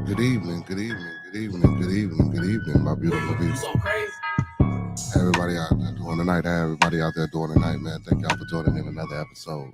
Good evening, good evening, good evening, good evening, good evening, my beautiful people. Everybody out there doing tonight, everybody out there doing tonight, man. Thank y'all for joining in another episode.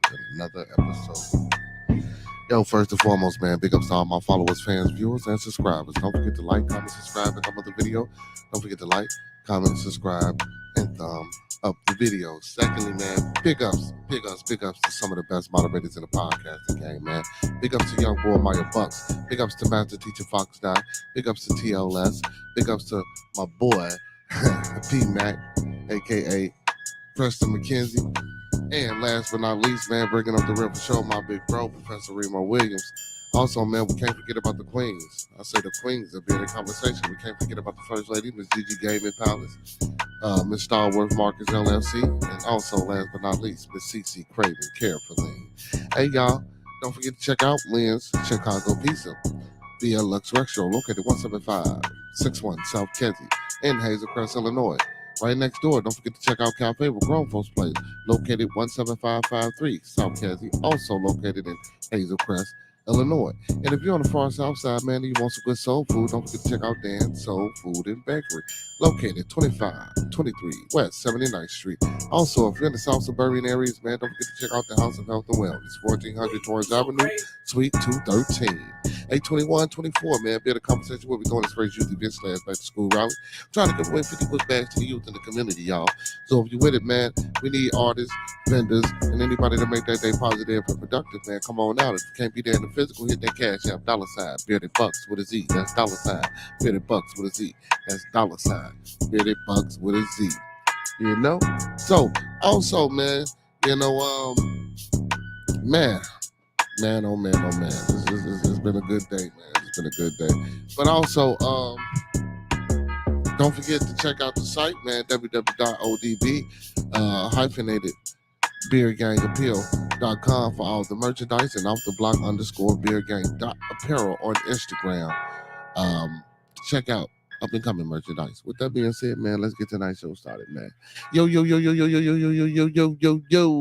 Yo, first and foremost, man, big ups to all my followers, fans, viewers, and subscribers. Don't forget to like, comment, subscribe, and thumb up the video. Don't forget to like, comment, subscribe, and thumb up the video. Secondly, man, big ups to some of the best moderators in the podcasting game, man. Big ups to young boy Maya Bucks. Big ups to Master Teacher Fox Dye. Big ups to TLS. Big ups to my boy P Mac, aka Preston McKenzie. And last but not least, man, bringing up the real for show, my big bro, Professor Remo Williams. Also, man, we can't forget about the queens. I say the queens of Bearded Conversation. We can't forget about the first lady, Miss Gigi Gaming Palace, Miss Starworth Marcus LLC, and also, last but not least, Miss CC Craven Carefully. Hey, y'all, don't forget to check out Lynn's Chicago Pizza via Lux Rexro, located 17561 South Kedzie in Hazel Crest, Illinois. Right next door, don't forget to check out Cafe with Grown Folks Place, located 17553 South Kedzie, also located in Hazel Crest, Illinois. And if you're on the far south side, man, and you want some good soul food, don't forget to check out Dan's Soul Food and Bakery, located 2523 West 79th Street. Also, if you're in the South Suburban areas, man, don't forget to check out the House of Health and Wellness, 1400 Torrance Avenue, Suite 213. 821-24, man. Bearded Conversation where we're going to first youth event / back to school rally. Trying to give away 50 book bags to the youth in the community, y'all. So if you're with it, man, we need artists, vendors, and anybody to make that day positive and productive, man. Come on out. If you can't be there in the physical, hit that cash app, $ Bearded Bucks with a Z. That's $ Bearded Bucks with a Z. That's $ Bearded Bucks with a Z. You know? So, also, man, you know, man, oh man. It's been a good day, man. It's been a good day. But also, don't forget to check out the site, man, www.odb-beardgangappeal.com for all the merchandise and off the block _beardgang.apparel on Instagram. Check out up and coming merchandise. With that being said, man, let's get tonight's show started, man. Yo.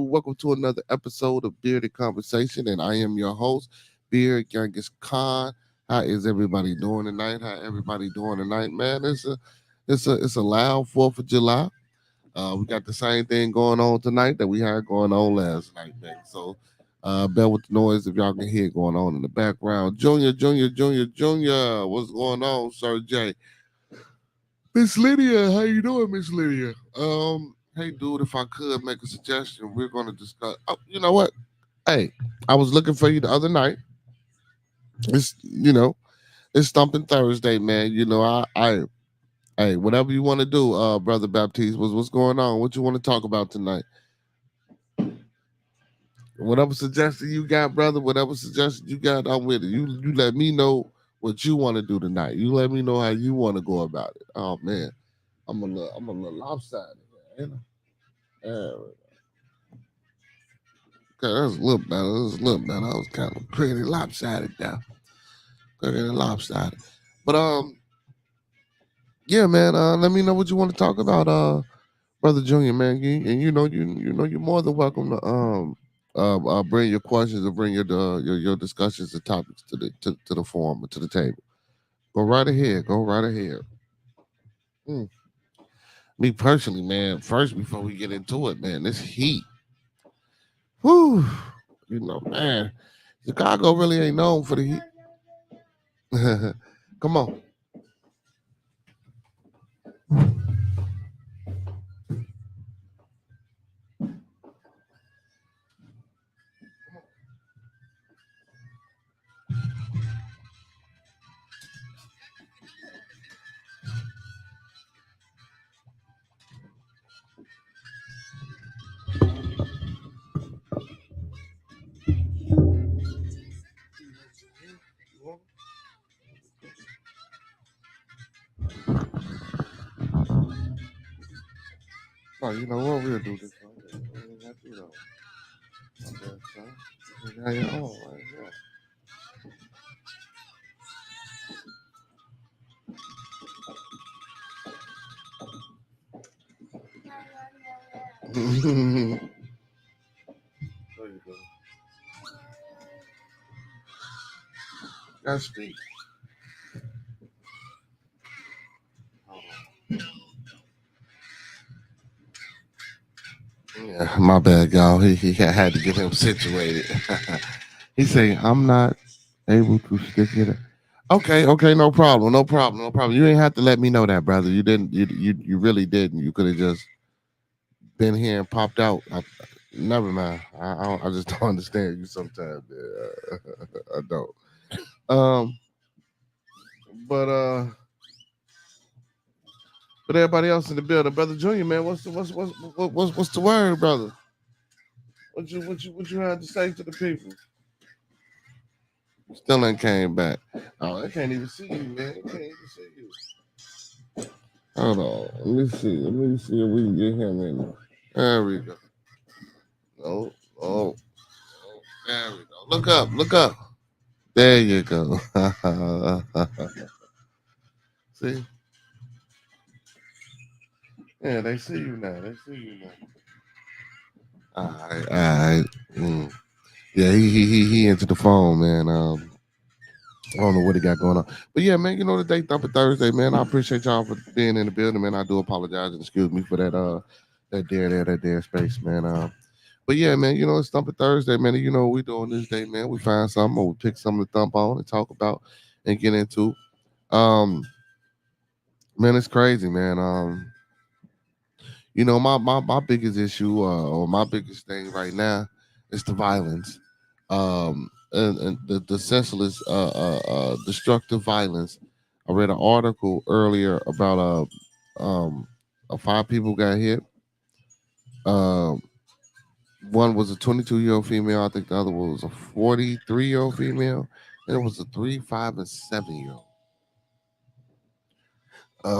Welcome to another episode of Bearded Conversation, and I am your host, Beard Genghis Khan. How is everybody doing tonight? Man? It's a loud 4th of July. We got the same thing going on tonight that we had going on last night, man. So bear with the noise if y'all can hear it going on in the background. Junior, what's going on, Sir J? Miss Lydia, how you doing, Miss Lydia? Hey, dude, if I could make a suggestion, we're going to discuss. Oh, you know what? Hey, I was looking for you the other night. It's Thumpin Thursday, man. You know, hey, whatever you want to do, Brother Baptiste, what's going on? What you want to talk about tonight? Whatever suggestion you got, brother, I'm with it. You let me know what you want to do tonight. You let me know how you want to go about it. Oh man, I'm a little lopsided, man. Okay, that's a little better. I was kind of pretty lopsided now. But yeah, man. Let me know what you want to talk about, Brother Junior, man. You're more than welcome to bring your questions or bring your discussions and topics to the forum or to the table. Go right ahead. Me personally, man. First, before we get into it, man, this heat. Whew. You know, man. Chicago really ain't known for the heat. Come on. Oh, you know what? We'll do this. There you go. Gotta speak. My bad, y'all. He had to get him situated. He say, I'm not able to stick it. Okay, okay, no problem, no problem, no problem. You ain't have to let me know that, brother. You didn't. You really didn't. You could have just been here and popped out. Never mind. I just don't understand you sometimes. Yeah, I don't. Um, but everybody else in the building, brother Junior, man, what's the word, brother? What you had to say to the people? Still ain't came back. Oh, I can't even see you, man. I can't even see you. Hold on. Let me see. Let me see if we can get him in. There we go. Oh, oh, there we go. Look up, look up. There you go. See? Yeah, they see you now. They see you now. All right, all right. Yeah, he into the phone, man. I don't know what he got going on. But yeah, man, you know the day Thumpin Thursday, man. I appreciate y'all for being in the building, man. I do apologize and excuse me for that dead space, man. But yeah, man, you know it's Thumpin Thursday, man. And you know what we doing this day, man. We find something or we pick something to thump on and talk about and get into. Um, man, it's crazy, man. You know, my biggest issue or my biggest thing right now is the violence. And the senseless destructive violence. I read an article earlier about five people got hit. Um one was a 22-year-old female, I think the other one was a 43-year-old female, and it was a 3, 5, and 7-year-old.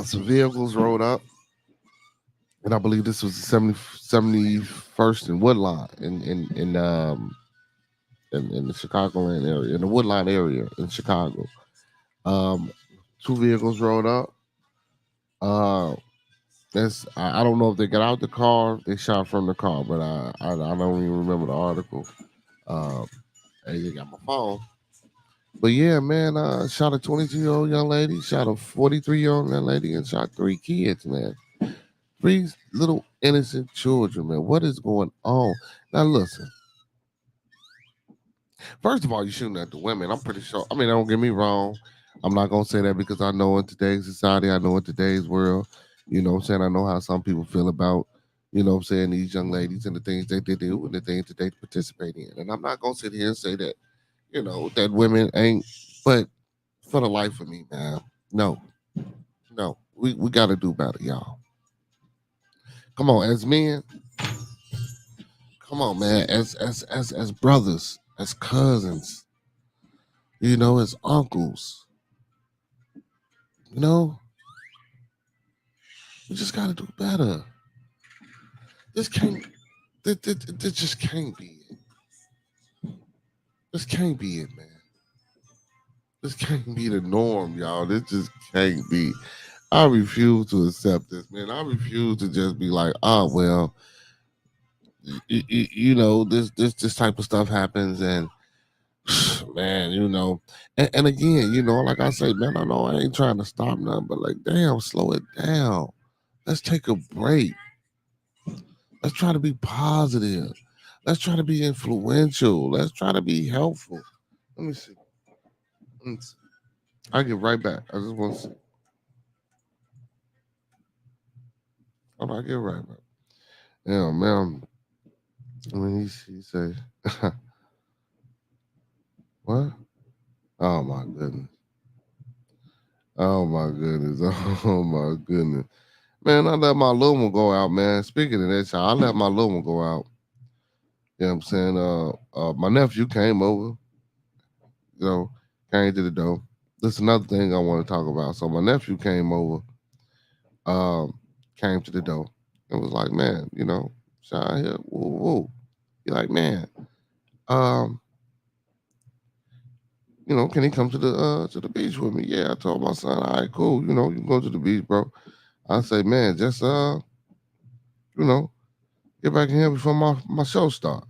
Some vehicles rolled up, and I believe this was the 71st and Woodline in the Chicagoland area, in the Woodline area in Chicago. Um, Two vehicles rolled up. Uh, I don't know if they got out the car, they shot from the car, but I don't even remember the article. Um, they got my phone. But yeah, man, shot a 22-year-old young lady, shot a 43-year-old young lady, and shot three kids, man. Three little innocent children, man. What is going on? Now listen. First of all, you're shooting at the women. I'm pretty sure. I mean, don't get me wrong. I'm not gonna say that because I know in today's society, I know in today's world, you know what I'm saying, I know how some people feel about, you know what I'm saying, these young ladies and the things that they do and the things that they participate in. And I'm not gonna sit here and say that, you know, that women ain't, but for the life of me, man, no, no. We gotta do better, y'all. Come on, as men, come on, man, as brothers, as cousins, you know, as uncles, you know, we just got to do better. This can't. This just can't be it. This can't be it, man. This can't be the norm, y'all. This just can't be. I refuse to accept this, man. I refuse to just be like, oh well, you know, this type of stuff happens, and man, you know, and again, you know, like I say, man, I know I ain't trying to stop nothing, but like, damn, slow it down. Let's take a break. Let's try to be positive. Let's try to be influential. Let's try to be helpful. Let me see. Let me see. I'll get right back. I just want to see. Hold on, I'll get right back. Yeah, man. I mean, he say, what? Oh, my goodness. Oh, my goodness. Oh, my goodness. Man, I let my little one go out, man. Speaking of that, I let my little one go out. You know what I'm saying? My nephew came over, you know, came to the door. This is another thing I want to talk about. So my nephew came over, um, came to the door and was like, man, you know, Shy here, woo, woo. He like, man, um, you know, can he come to the beach with me? Yeah, I told my son, all right, cool, you know, you can go to the beach, bro. I say, man, just you know, get back in here before my show start.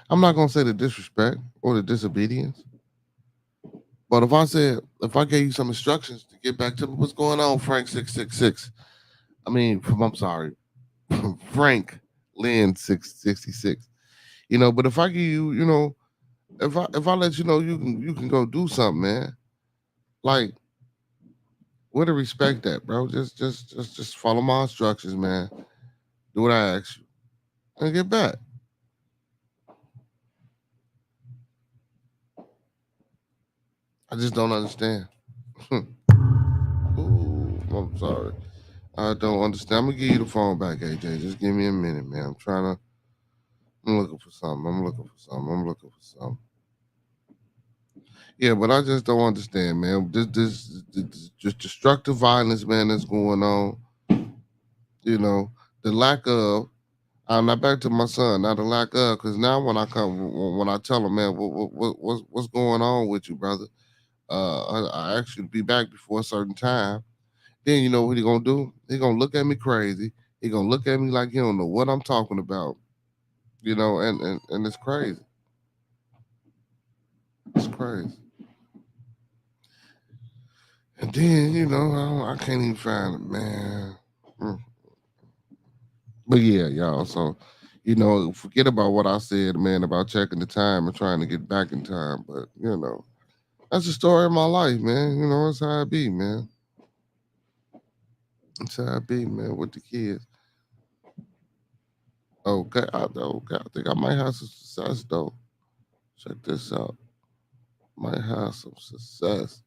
I'm not gonna say the disrespect or the disobedience, but if I gave you some instructions to get back to me, what's going on, Frank 666? I'm sorry, Frank Lynn 666. You know, but if I give you, you know, if I let you know you can go do something, man. Like, where to respect that, bro? Just follow my instructions, man. Do what I ask you and get back. I just don't understand. Ooh, I'm sorry. I don't understand. I'm gonna give you the phone back, AJ. Just give me a minute, man. I'm looking for something. I'm looking for something. Yeah, but I just don't understand, man. This just destructive violence, man, that's going on. You know, the lack of. I'm not back to my son. Now the lack of, because now when I tell him, man, what's going on with you, brother? I asked you to be back before a certain time. Then you know what he gonna do? He gonna look at me crazy. He gonna look at me like he don't know what I'm talking about. You know, and it's crazy. It's crazy. And then you know I can't even find it, man. Mm. But yeah, y'all. So you know, forget about what I said, man, about checking the time and trying to get back in time. But you know, that's the story of my life, man. You know, that's how I be, man. That's how I be, man, with the kids. Okay, I think I might have some success though. Check this out. Might have some success.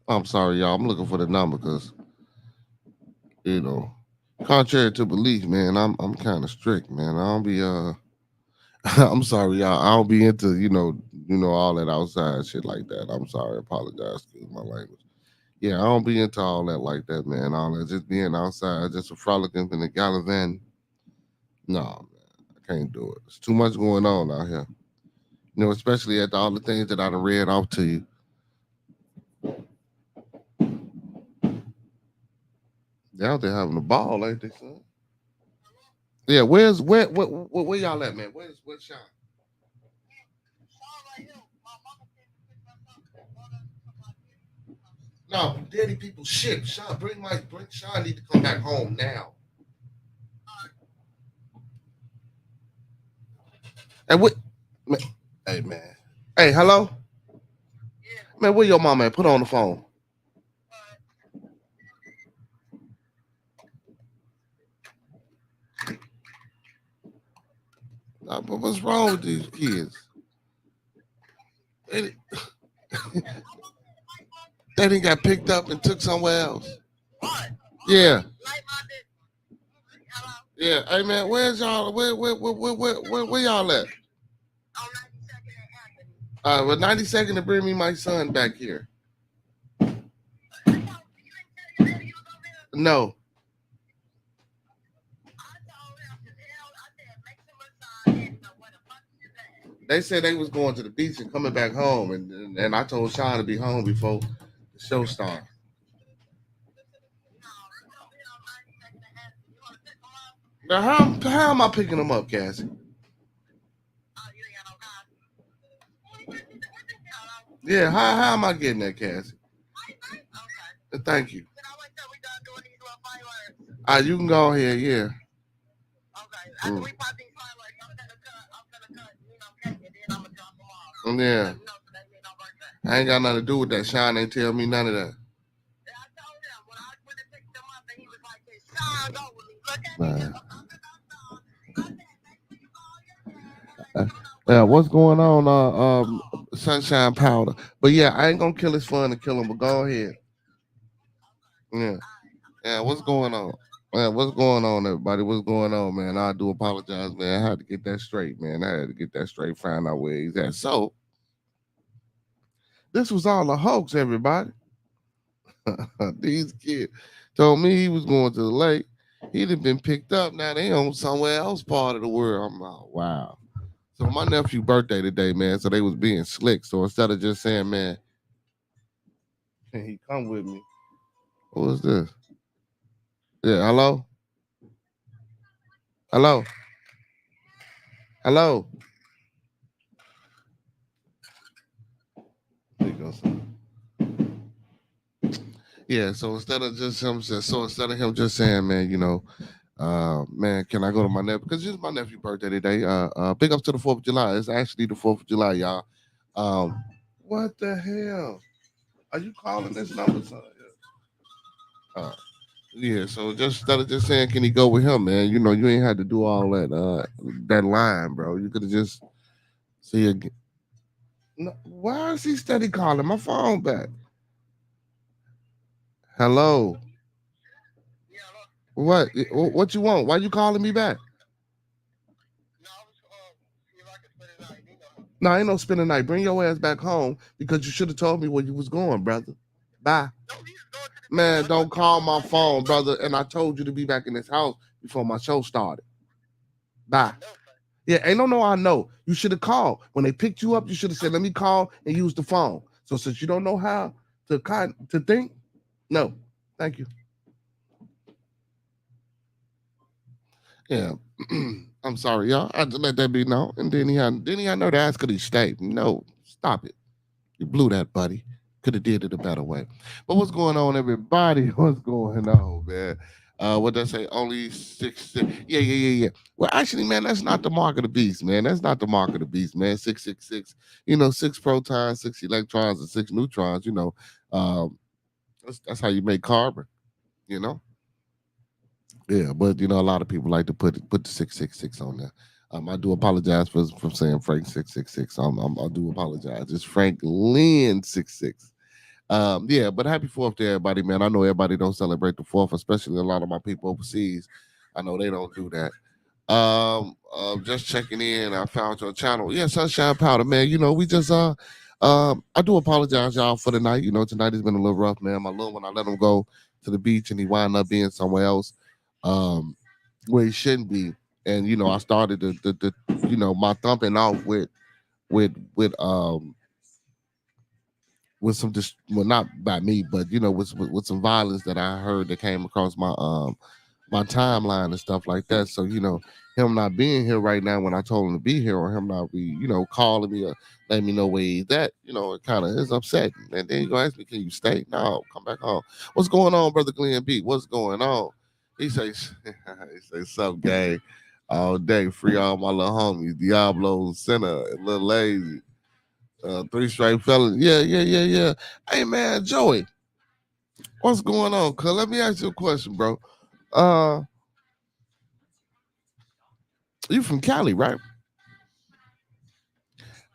I'm sorry, y'all. I'm looking for the number because you know, contrary to belief, man, I'm kind of strict, man. I don't be I'm sorry, y'all. I don't be into all that outside shit like that. I'm sorry. Apologize. Excuse my language. Yeah, I don't be into all that like that, man. All that just being outside, just a frolicking in the gallivant. No, man, I can't do it. There's too much going on out here. You know, especially after all the things that I done read off to you. They out there having a ball, ain't they, son? Yeah, where y'all at, man? Where's Sean? No, daddy people shit. Sean, bring Sean need to come back home now. And what man, hey man. Hey, hello? Man, where your mama at? Put her on the phone. But what's wrong with these kids? They, they didn't got picked up and took somewhere else. Yeah. Yeah. Hey man, where's y'all? Where y'all at? With 90 seconds to bring me my son back here. No. They said they was going to the beach and coming back home, and I told Sean to be home before the show started. Now how am I picking them up, Cassie? Yeah, how am I getting that, Cassie? Thank you. You can go ahead, yeah. Mm. Yeah. I ain't got nothing to do with that. Sean ain't tell me none of that. Man. Yeah, what's going on, Sunshine Powder? But yeah, I ain't gonna kill his fun to kill him, but go ahead. Yeah. Yeah, what's going on? What's going on, everybody? What's going on, man? I do apologize, man. I had to get that straight, man. I had to get that straight, find out where he's at. So, this was all a hoax, everybody. These kids told me he was going to the lake. He'd have been picked up. Now they on somewhere else part of the world. I'm like, wow. So my nephew birthday today, man. So they was being slick. So instead of just saying, man, can he come with me? What was this? Yeah, hello? Hello? Hello? There you go, son. Yeah, so instead of him just saying, man, man, can I go to my nephew? Because it's my nephew's birthday today. Big ups to the 4th of July. It's actually the 4th of July, y'all. What the hell? Are you calling this number, son? Uh, yeah, so just instead of just saying, can he go with him, man? You ain't had to do all that line, bro. You could have just see again. No, why is he steady calling my phone back? Hello. What? What you want? Why you calling me back? No, ain't no spending the night. Bring your ass back home because you should have told me where you was going, brother. Bye. Man, don't call my phone, brother. And I told you to be back in this house before my show started. Bye. Yeah, ain't no, I know. You should have called. When they picked you up, you should have said, let me call and use the phone. So since you don't know how to think, no. Thank you. Yeah. I'm sorry, y'all. I just let that be known. And then he had no to ask could he stay. No, stop it. You blew that, buddy. Could have did it a better way. But what's going on, everybody? What's going on, man? What they say? Only six. Yeah. Well, actually, man, that's not the mark of the beast, man. That's not the mark of the beast, man. 666. 6 protons, 6 electrons, and 6 neutrons. That's how you make carbon. You know. Yeah, but a lot of people like to put the 666 on there. I do apologize for saying Frank 666. I do apologize. It's Frank Lynn 66. Yeah, but happy 4th to everybody, man. I know everybody don't celebrate the 4th, especially a lot of my people overseas. I know they don't do that. Just checking in. I found your channel. Yeah, Sunshine Powder, man. We just I do apologize, y'all, for the night. Tonight has been a little rough, man. My little one, I let him go to the beach and he wound up being somewhere else, where he shouldn't be. And I started my thumping off with some well, not by me, but with some violence that I heard that came across my timeline and stuff like that. So him not being here right now when I told him to be here, or him not be calling me or letting me know where he's at, it kind of is upsetting. And then you go ask me, can you stay? No, come back home. What's going on, brother Glenn B? What's going on? He says, he says, sup, gang, all day, free all my little homies, Diablo, Sinner, and Little Lazy. 3 straight fellas. Yeah. Hey man, Joey, what's going on? Cause let me ask you a question, bro. You from Cali, right?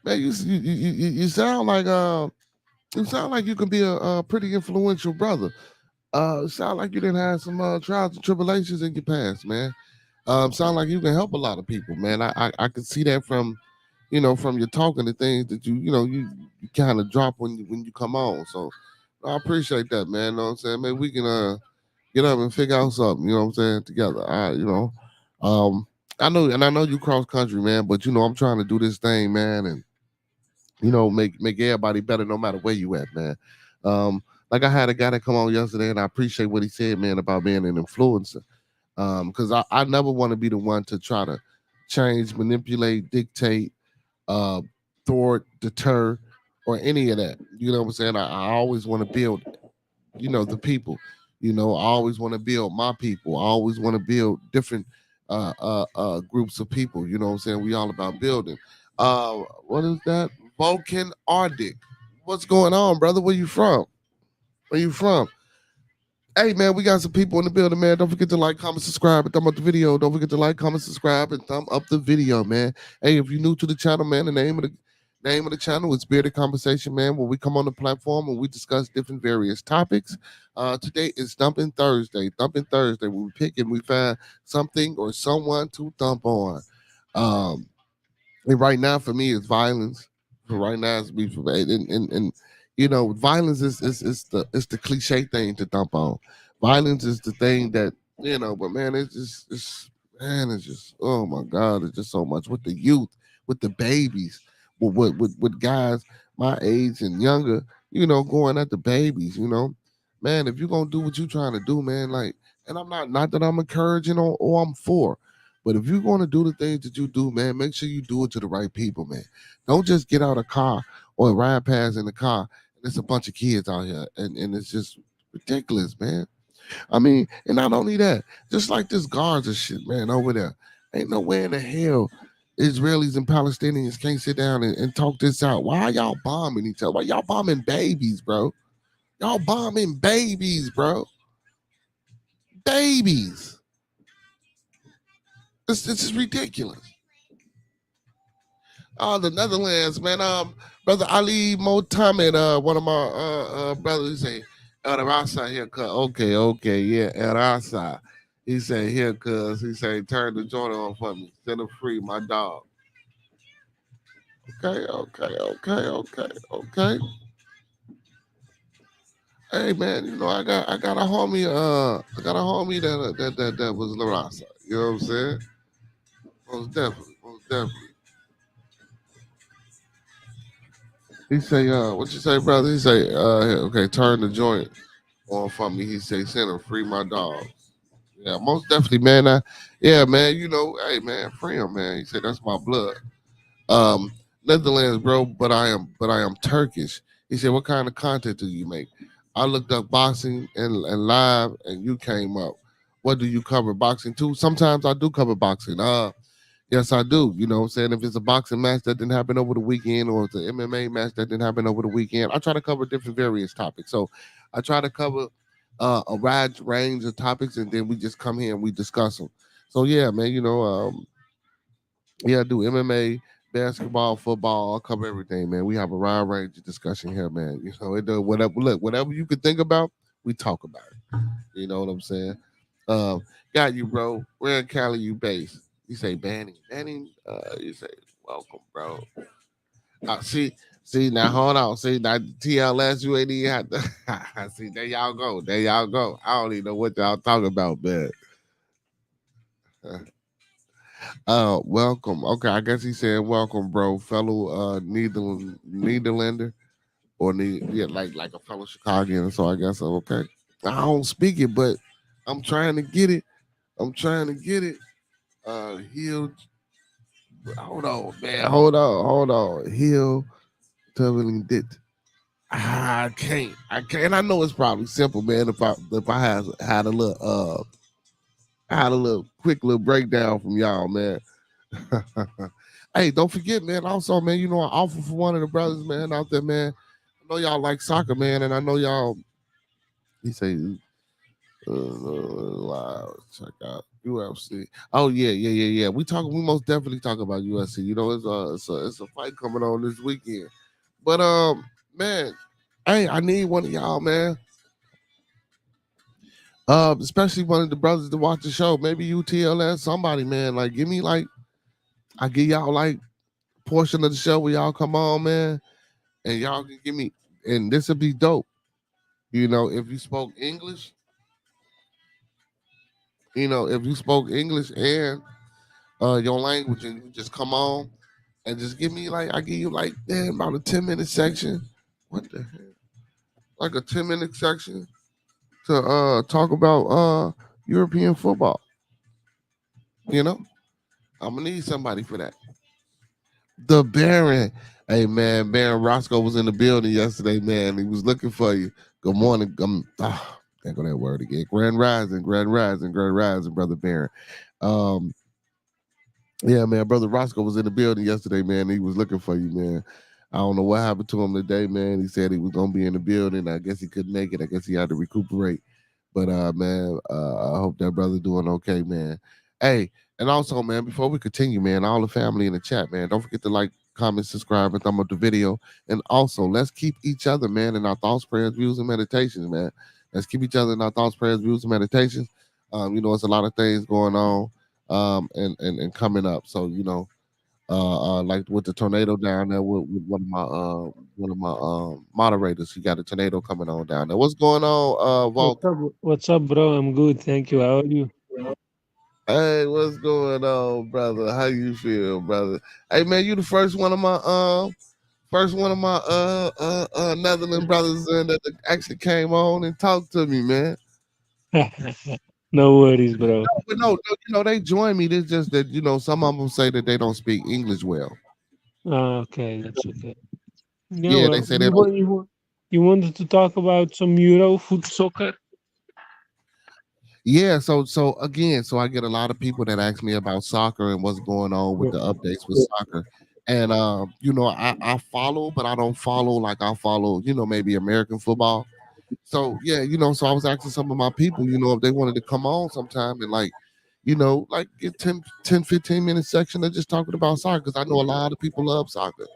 Man, you sound like you can be a pretty influential brother. Sound like you didn't have some trials and tribulations in your past, man. Sound like you can help a lot of people, man. I can see that from your talking, the things that you kind of drop when you come on. So I appreciate that, man. You know what I'm saying? Maybe we can get up and figure out something, you know what I'm saying, together. Um I know you cross country, man, but I'm trying to do this thing, man, and make everybody better no matter where you at, man. Like I had a guy that come on yesterday and I appreciate what he said, man, about being an influencer. Because I never want to be the one to try to change, manipulate, dictate, uh, thwart, deter, or any of that. You know what I'm saying? I always want to build, the people. I always want to build my people. I always want to build different groups of people. You know what I'm saying? We all about building. What is that? Vulcan Arctic. What's going on, brother? Where you from? Where you from? Hey man, we got some people in the building, man. Don't forget to like, comment, subscribe, and thumb up the video. Don't forget to like, comment, subscribe, and thumb up the video, man. Hey, if you're new to the channel, man, the name of the channel is Bearded Conversation, man, where we come on the platform and we discuss different various topics. Today is Thumpin Thursday. Thumpin Thursday, where we pick and we find something or someone to thump on. And right now, for me, it's violence. For right now, it's beef, and violence is the cliche thing to thump on. Violence is the thing that but man, it's just oh my god, it's just so much with the youth, with the babies, with guys my age and younger, going at the babies, man. If you're gonna do what you're trying to do, man, like, and I'm not that I'm encouraging or I'm for. But if you're going to do the things that you do, man, make sure you do it to the right people, man. Don't just get out a car or ride past in the car and there's a bunch of kids out here, and it's just ridiculous, man. I mean, and not only that, just like this Gaza shit, man, over there. Ain't no way in the hell Israelis and Palestinians can't sit down and talk this out. Why are y'all bombing each other? Why y'all bombing babies, bro? Y'all bombing babies, bro. Babies. This is ridiculous. The Netherlands, man. Brother Ali Mohammed, one of my brothers, he say, El Rasa here, cuz. Okay, yeah, El Rasa. He said, here, cuz. He said, turn the joint on for me. Set him free, my dog. Okay. Hey man, you know, I got a homie, that was La Rasa. You know what I'm saying? Most definitely. He say, what you say, brother? He say, okay, turn the joint on for me. He say, send him, free my dog. Yeah, most definitely, man. Yeah, man. You know, hey, man, free him, man. He said that's my blood. Um, Netherlands, bro, but I am Turkish. He said, what kind of content do you make? I looked up boxing and live, and you came up. What do you cover? Boxing too? Sometimes I do cover boxing. Yes, I do. You know what I'm saying? If it's a boxing match that didn't happen over the weekend or it's an MMA match that didn't happen over the weekend, I try to cover different various topics. So I try to cover a wide range of topics and then we just come here and we discuss them. So yeah, man, you know, yeah, I do MMA, basketball, football, I cover everything, man. We have a wide range of discussion here, man. You know, it does whatever you could think about, we talk about it. You know what I'm saying? Um, got you, bro. Where in Cali you based? You say Banning. You say welcome, bro. See now, hold on. See now, TLS, you ain't even have to. See, there y'all go. I don't even know what y'all talking about, man. Welcome. Okay, I guess he said welcome, bro, fellow Netherlander or yeah, like a fellow Chicagoan. So I guess okay. I don't speak it, but I'm trying to get it. He'll hold on, man. Hold on. He'll telling it. I can't. I know it's probably simple, man. If I had a little quick little breakdown from y'all, man. Hey, don't forget, man. Also, man, you know I offer for one of the brothers, man, out there, man. I know y'all like soccer, man, and I know y'all. He say, check out UFC. Oh yeah. We most definitely talk about UFC. You know, it's a fight coming on this weekend. But man, hey, I need one of y'all, man. Especially one of the brothers to watch the show. Maybe you TLS, somebody, man. Like, give me like, I give y'all like portion of the show where y'all come on, man, and y'all can give me, and this would be dope. You know, if you spoke English, if you spoke English and your language, and you just come on and just give me like, I give you like, damn, about a 10-minute section. What the hell? Like a 10-minute section to talk about European football. You know, I'm gonna need somebody for that. The Baron. Hey man, Baron Roscoe was in the building yesterday, man. He was looking for you. Good morning. Can't go that word again. Grand Rising, brother Baron. Um, yeah, man, brother Roscoe was in the building yesterday, man. He was looking for you, man. I don't know what happened to him today, man. He said he was gonna be in the building. I guess he couldn't make it. I guess he had to recuperate. But man, I hope that brother doing okay, man. Hey, and also, man, before we continue, man, all the family in the chat, man, don't forget to like, comment, subscribe, and thumb up the video. And also, let's keep each other, man, in our thoughts, prayers, views, and meditations, man. Let's keep each other in our thoughts, prayers, views, and meditations. You know, it's a lot of things going on, and coming up. So, you know, like with the tornado down there with one of my moderators. He got a tornado coming on down there. What's going on, Vault? What's up, bro? I'm good, thank you. How are you? Hey, what's going on, brother? How you feel, brother? Hey, man, you the first one of my Netherlands brothers that actually came on and talked to me, man. No worries, bro. But no, no, they join me. It's just that some of them say that they don't speak English well. Okay, that's okay. Yeah, Yeah, they well, say they don't. you wanted to talk about some Euro foot soccer? Yeah, so again, so I get a lot of people that ask me about soccer and what's going on with Yeah. the updates with soccer. And I follow, but I don't follow like I follow, maybe American football. So yeah, so I was asking some of my people, if they wanted to come on sometime and like get 10, 10, 15 minute section of just talking about soccer because I know a lot of people love soccer.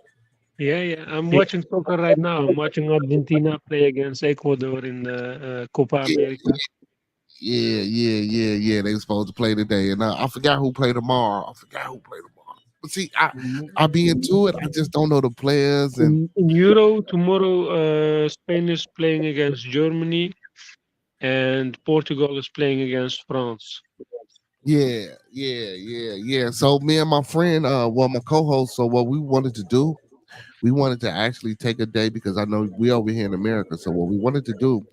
Yeah, yeah. I'm watching soccer right now. I'm watching Argentina play against Ecuador in the Copa Yeah, America. yeah. They were supposed to play today, and I forgot who played tomorrow. I forgot who played tomorrow. But see, I be into it. I just don't know the players, and In Euro tomorrow, Spain is playing against Germany, and Portugal is playing against France. yeah. So me and my friend, well, my co-host. So what we wanted to do, we wanted to actually take a day because I know we over here in America. So what we wanted to do,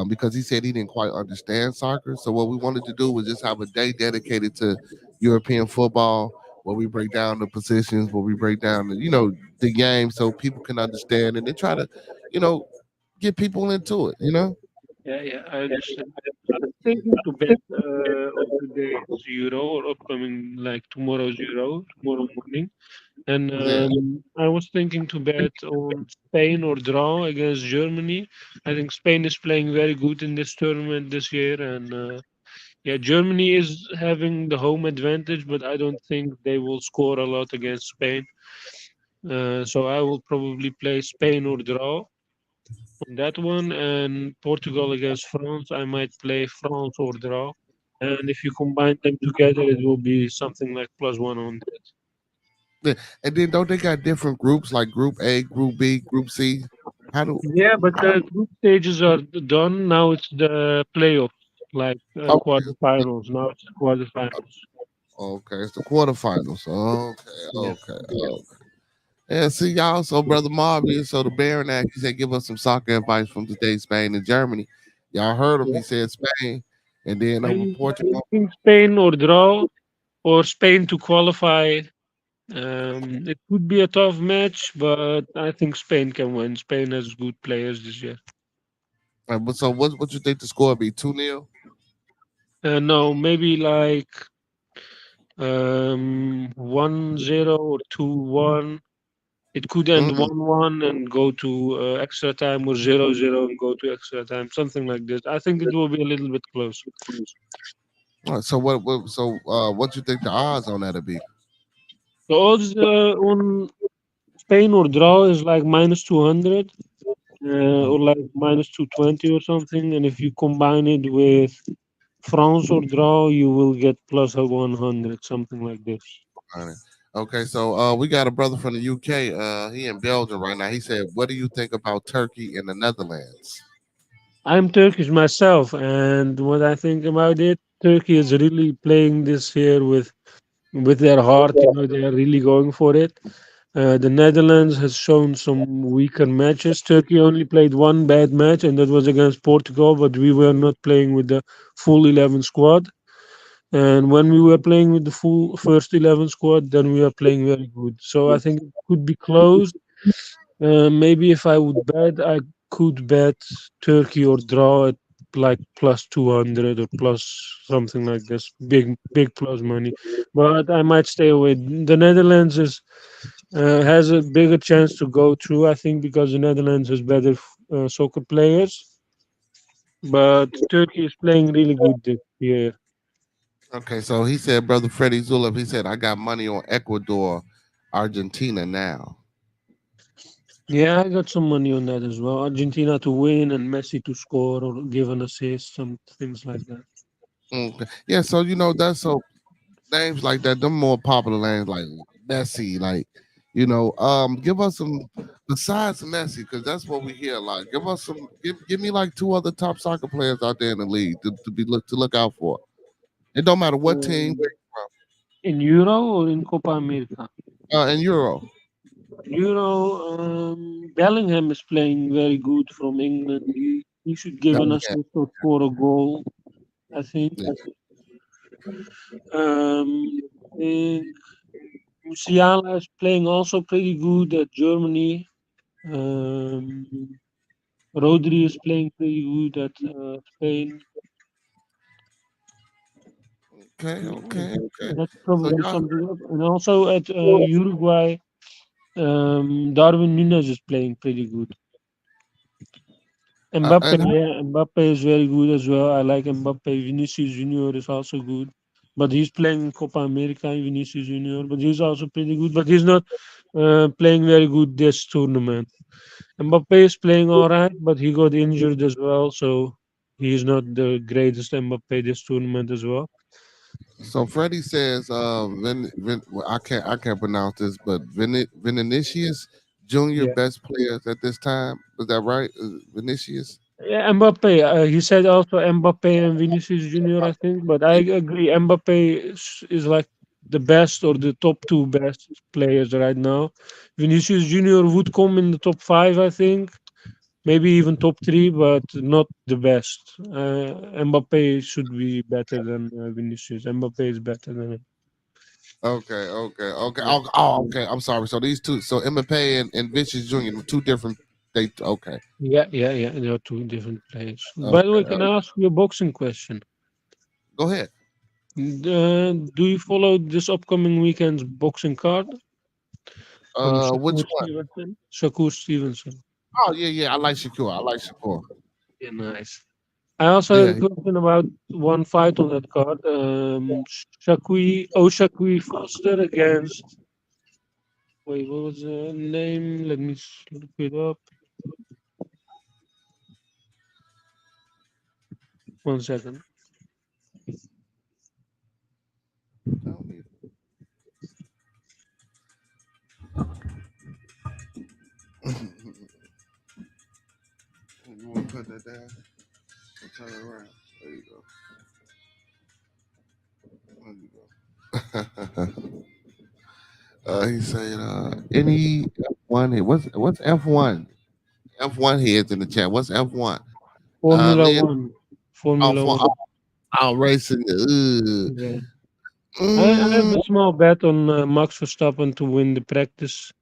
because he said he didn't quite understand soccer. So what we wanted to do was just have a day dedicated to European football, where we break down the positions, where we break down the game, so people can understand, and then try to, you know, get people into it. Yeah, yeah, I understand. I'm thinking to bet on today's Euro or upcoming, like tomorrow's Euro, tomorrow morning. And Yeah. I was thinking to bet on Spain or draw against Germany. I think Spain is playing very good in this tournament this year, and yeah, Germany is having the home advantage, but I don't think they will score a lot against Spain. So I will probably play Spain or draw on that one, and Portugal against France. I might play France or draw. And if you combine them together, it will be something like plus 100. Yeah. And then don't they got different groups like Group A, Group B, Group C? How do? Yeah, but the group stages are done. Now it's the playoffs, like Okay, quarterfinals. Now it's the quarterfinals. okay, it's the quarterfinals. Okay, Yeah. okay. Yeah, see y'all. So brother Marvin, so the Baron Act, he said give us some soccer advice from today, Spain and Germany. Y'all heard him. Yeah. He said Spain, and then over I Portugal. think Spain or draw, or Spain to qualify. It could be a tough match, but I think Spain can win. Spain has good players this year. But so what you think the score be 2-0? No, maybe like 1-0 or 2-1. It could end Mm-hmm. 1-1 and go to extra time, or 0-0 and go to extra time, something like this. I think it will be a little bit close. All right, so what you think the odds on that'll be? The odds on Spain or draw is like minus 200, Oh, or like minus 220 or something. And if you combine it with France or draw, you will get plus a 100, something like this. all right. Okay, so we got a brother from the UK. He in Belgium right now. He said, "What do you think about Turkey and the Netherlands?" I'm Turkish myself, and what I think about it, Turkey is really playing this here with their heart. They are really going for it. The Netherlands has shown some weaker matches. Turkey only played one bad match, and that was against Portugal. But we were not playing with the full 11 squad. And when we were playing with the full first 11 squad, then we are playing very good. So I think it could be close. Maybe if I would bet, I could bet Turkey or draw at like plus 200 or plus something like this. Big plus money. But I might stay away. The Netherlands has a bigger chance to go through, I think, because the Netherlands has better soccer players. But Turkey is playing really good this year. Okay, so he said, brother Freddie Zulip. He said, "I got money on Ecuador, Argentina now." Yeah, I got some money on that as well. Argentina to win and Messi to score or give an assist, some things like that. Okay. Yeah, so that's so names like that, them more popular names like Messi, like give us some besides Messi, because that's what we hear a lot. Give us some give me like two other top soccer players out there in the league to look out for. It don't matter what team Um, in Euro or in Copa America? in Euro. Euro, Bellingham is playing very good from England. He should give No, an yeah. assist or score a goal. I think. Yeah. I think Musiala is playing also pretty good at Germany. Um, Rodri is playing pretty good at Spain. Okay, okay, okay. That's So probably y'all, something up. And also at Uruguay, Darwin Nunes is playing pretty good. Mbappe, and yeah, Mbappe is very good as well. I like Mbappe. Vinicius Junior is also good, but he's playing in Copa America. Vinicius Junior, but he's also pretty good. But he's not playing very good this tournament. Mbappe is playing all right, but he got injured as well, so he's not the greatest Mbappe this tournament as well. so Freddie says, well, I can't pronounce this, but Vinicius Junior Yeah. best players at this time. Was that right? Vinicius. Yeah, Mbappe. He said also Mbappe and Vinicius Junior, I think. But I agree, Mbappe is like the best or the top two best players right now. Vinicius Junior would come in the top five, I think, maybe even top three, but not the best. Mbappe should be better than Vinicius. Mbappe is better than him. Okay, okay, okay. Yeah, Oh, okay. I'm sorry. So these two, so Mbappe and Vinicius Junior, were two different. They okay, yeah. They are two different players. By the way, okay. can I ask you a boxing question? Go ahead. Do you follow this upcoming weekend's boxing card from Which Shakur one? Stevenson? Shakur Stevenson. Oh yeah, yeah. I like Shakur. I like Shakur. Yeah, nice. I also had Yeah. a question about one fight on that card. Shaqui Foster against. Wait, what was the name? Let me look it up. One second. Tell me. You want to put that down and turn it around? There you go. There you go. He's saying, any F1 here. What's F1? F1 heads in the chat. What's F1? Formula Lynn, One. Formula for One. out racing. Yeah. I have Mm, a small bet on Max Verstappen to win the practice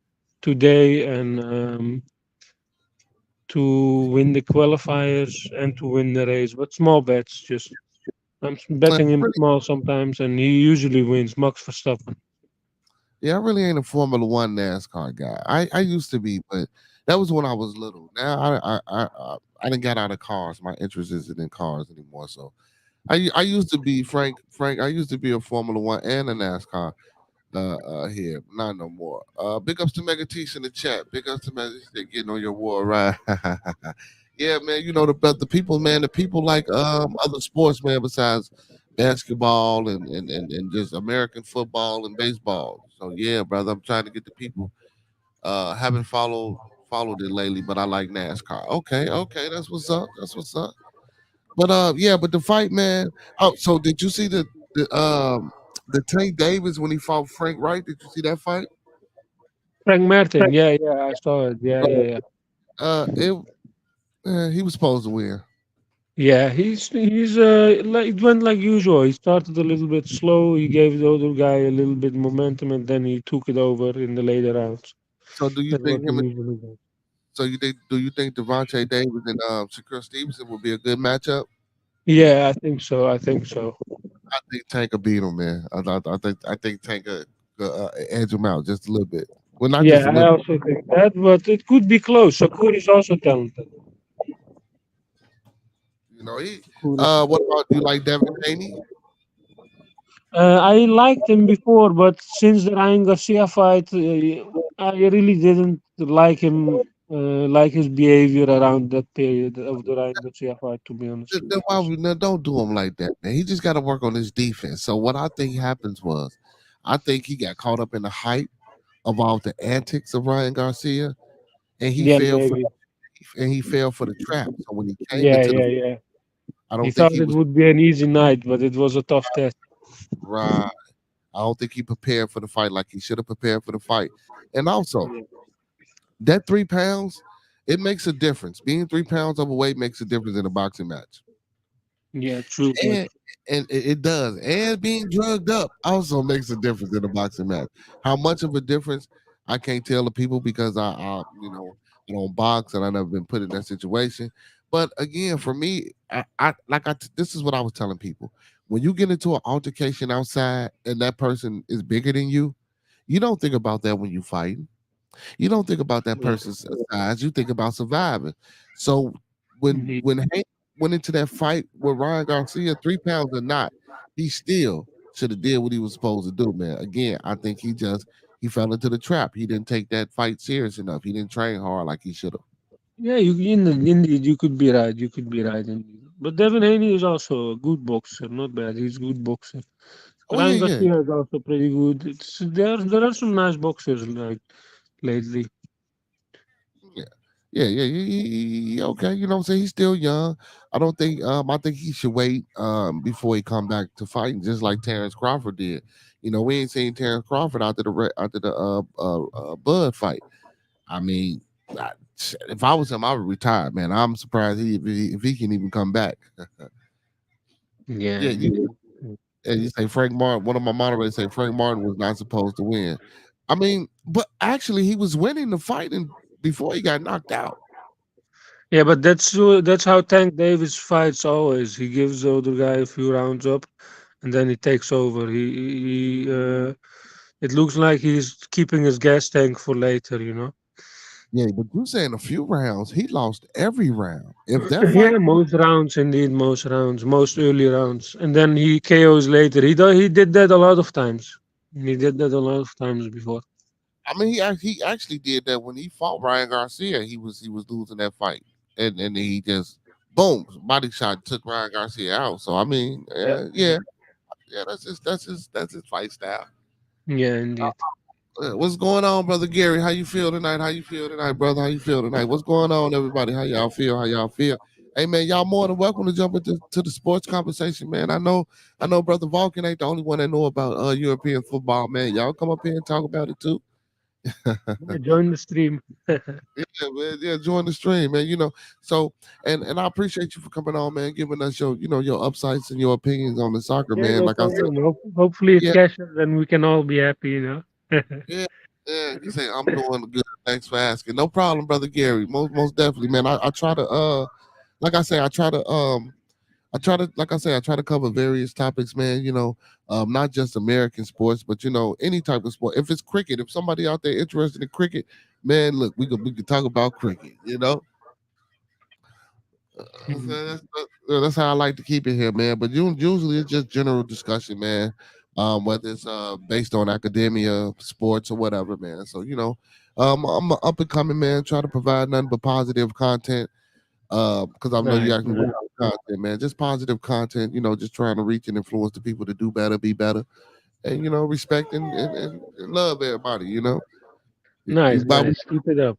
today and to win the qualifiers and to win the race. But small bets, just I betting him really, small sometimes, and he usually wins. Max Verstappen. yeah, I really ain't a Formula One NASCAR guy. I used to be, but that was when I was little. Now I didn't get out of cars. My interest isn't in cars anymore. So I used to be Frank. I used to be a Formula One and a NASCAR here. Not no more. Big ups to Megateach in the chat. Big ups to Megateach that getting on your war ride. Yeah, man. You know the people, man. The people like other sports, man. Besides basketball and just American football and baseball. So yeah, brother. I'm trying to get the people. Haven't followed it lately, but I like NASCAR. Okay, okay. That's what's up. That's what's up. But yeah, but the fight, man. Oh, so did you see the Tank Davis when he fought Frank Wright? Did you see that fight? Frank Martin. Yeah, I saw it. Yeah. It he was supposed to win. Yeah, he's like it went like usual. He started a little bit slow. He gave the other guy a little bit momentum, and then he took it over in the later rounds. So do you That was think him? unusually good. So you think? Do you think Devontae Davis and Shakur Stevenson will be a good matchup? Yeah, I think so. I think so. I think Tank will beat him, man. I think Tank edge him out just a little bit. Well, not just Yeah, a I little. also think that, but it could be close. Shakur is also talented. You know he. Shakur is What about you? Like Devin Haney? I liked him before, but since the Ryan Garcia fight, I really didn't like his behavior around that period of the Ryan Garcia fight, to be honest. Then why no, don't do him like that, man. He just got to work on his defense. So what I think happens was, I think he got caught up in the hype of all the antics of Ryan Garcia, and he Yeah, fell for maybe. the trap. So when he came Yeah, into the, yeah, yeah. I He don't think thought he it was would be an easy night, but it was a tough test. right. I don't think he prepared for the fight like he should have prepared for the fight. And also, Yeah. that 3 pounds, it makes a difference. Being 3 pounds overweight makes a difference in a boxing match. Yeah, true. But And it does. And being drugged up also makes a difference in a boxing match. How much of a difference I can't tell the people because I don't box and I never been put in that situation. But again, for me, this is what I was telling people. When you get into an altercation outside and that person is bigger than you don't think about that when you fight. You don't think about that yeah, person's size. You think about surviving. So when indeed. when Hank went into that fight with Ryan Garcia, 3 pounds or not, he still should have did what he was supposed to do, man. Again, I think he fell into the trap. He didn't take that fight serious enough. He didn't train hard like he should have. Yeah, indeed, you could be right. You could be right, indeed. But Devin Haney is also a good boxer. Not bad. He's a good boxer. Oh yeah, Ryan yeah. Garcia is also pretty good. There are some nice boxers like lately. Yeah. Yeah. Okay. You know what I'm saying? He's still young. I think he should wait before he come back to fighting, just like Terrence Crawford did. We ain't seen Terrence Crawford after the Bud fight. I mean, I, if I was him, I would retire, man. I'm surprised if he can even come back. Yeah, Yeah, indeed. and you say Frank Martin. One of my moderators say Frank Martin was not supposed to win. I mean, but actually, he was winning the fight and before he got knocked out. Yeah, but that's how Tank Davis fights always. He gives the other guy a few rounds up, and then he takes over. It looks like he's keeping his gas tank for later. Yeah, but you saying a few rounds, he lost every round. If that fight, Yeah, most rounds indeed, most rounds, most early rounds, and then he KOs later. He did that a lot of times. He did that a lot of times before. I mean, he actually did that when he fought Ryan Garcia. He was losing that fight, and he just boom body shot took Ryan Garcia out. So I mean, Yeah, yeah, that's his fight style. yeah, indeed. What's going on, brother Gary? How you feel tonight? How you feel tonight, brother? How you feel tonight? What's going on, everybody? How y'all feel? How y'all feel? Hey man, y'all more than welcome to jump into the sports conversation, man. I know, brother Vulcan ain't the only one that know about European football, man. Y'all come up here and talk about it too. Yeah, join the stream. Yeah, man. Yeah, join the stream, man. So and I appreciate you for coming on, man, giving us your upsides and your opinions on the soccer, Yeah, man. no Like I said, problem. Hopefully it yeah, cashes, and we can all be happy. yeah, yeah. You say I'm doing good. Thanks for asking. No problem, brother Gary. Most definitely, man. I try to like I say, I try to cover various topics, man. Not just American sports, but any type of sport. If it's cricket, if somebody out there interested in cricket, man, look, we could talk about cricket. Mhm. That's how I like to keep it here, man. But usually it's just general discussion, man. Whether it's based on academia, sports, or whatever, man. So I'm an up and coming man. Try to provide nothing but positive content. Because I know you Nice, asked me what nice, kind of content, man. Just positive content. Just trying to reach and influence the people to do better, be better, and respect and love everybody. nice, It's about nice. Keep it up.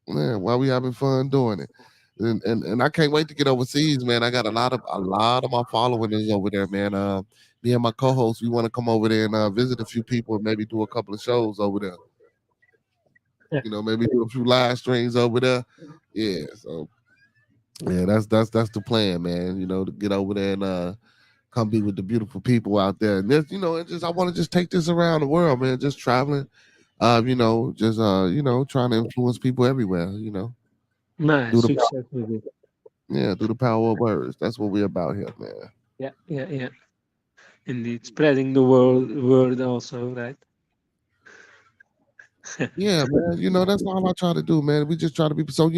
man, why we having fun doing it. And I can't wait to get overseas, man. I got a lot of my following is over there, man. Me and my co-host, we want to come over there and visit a few people and maybe do a couple of shows over there. Maybe do a few live streams over there. Yeah, so yeah, that's the plan, man. To get over there and come be with the beautiful people out there. And this, and just I want to just take this around the world, man. Just traveling, just trying to influence people everywhere. Do Nice, the success with it. Yeah, through the power of words. That's what we're about here, man. Yeah, yeah, yeah. Indeed, spreading the word also, right? Yeah, man. That's all I try to do, man. We just try to be so.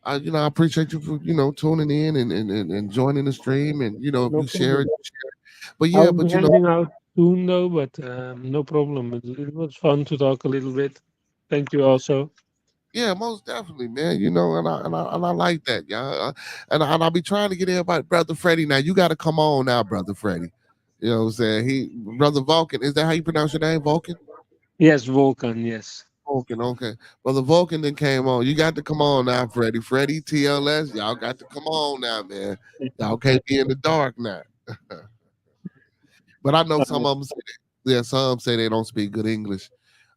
I appreciate you for tuning in and joining the stream, and if No you share it, problem. you share it. But yeah, I'll be but heading out soon though, but no problem. It was fun to talk a little bit. Thank you also. yeah, most definitely, man. And I like that, yeah. And I'll be trying to get everybody, brother Freddie. Now you got to come on now, brother Freddie. You know what I'm saying? Brother Vulcan. Is that how you pronounce your name, Vulcan? Yes, Volkan. Yes. Vulcan, okay. Well, the Vulcan then came on. You got to come on now, Freddie. Freddie, TLS, y'all got to come on now, man. Y'all can't be in the dark now. But I know some of them say that, yeah, some say they don't speak good English.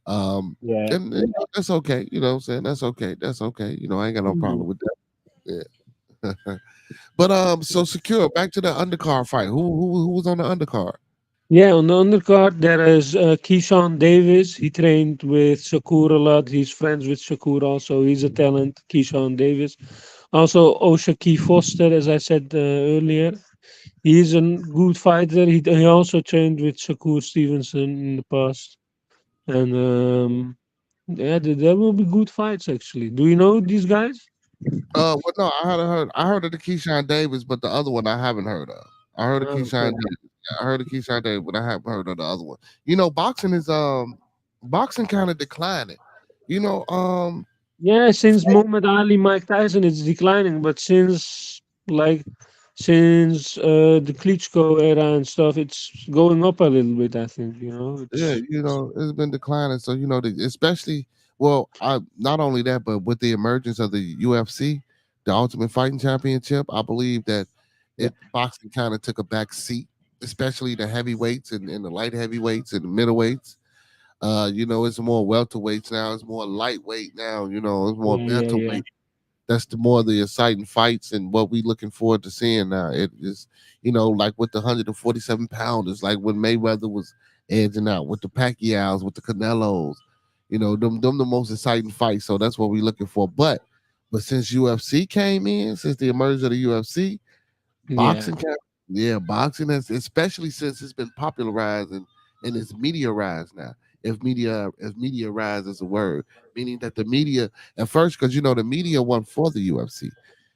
Yeah. And that's okay. You know what I'm saying? That's okay. That's okay. I ain't got no problem Indeed. with that. Yeah. But so secure. Back to the undercard fight. Who was on the undercard? Yeah, on the undercard there is Keyshawn Davis. He trained with Shakur a lot. He's friends with Shakur also. He's a talent, Keyshawn Davis. Also Oshaki Foster, as I said earlier. He's a good fighter. He also trained with Shakur Stevenson in the past. And yeah, there will be good fights actually. Do you know these guys? Well, no, I heard of the Keyshawn Davis, but the other one I haven't heard of. I heard of Keyshawn Okay. Davis. Yeah, I heard of Keyshawn Davis, but I haven't heard of the other one. You know, boxing kind of declining. You know, Yeah, since Muhammad Ali, Mike Tyson, it's declining. But since the Klitschko era and stuff, it's going up a little bit. I think yeah, it's you know, it's been declining. So you know, especially well, I not only that, but with the emergence of the UFC, the Ultimate Fighting Championship, I believe that yeah, it boxing kind of took a back seat, especially the heavyweights and the light heavyweights and the middleweights. You know, it's more welterweights now. It's more lightweight now. You know, it's more yeah. bantamweight. That's the more the exciting fights and what we looking forward to seeing now. It is, you know, like with the 147 pounders, like when Mayweather was edging out with the Pacquiao's, with the Canelos. You know, them the most exciting fights. So that's what we're looking for. But since UFC came in, since the emergence of the UFC, Yeah, boxing can yeah, boxing has especially since it's been popularized and it's mediaized now. If media is a word, meaning that the media at first, because you know the media wasn't for the UFC.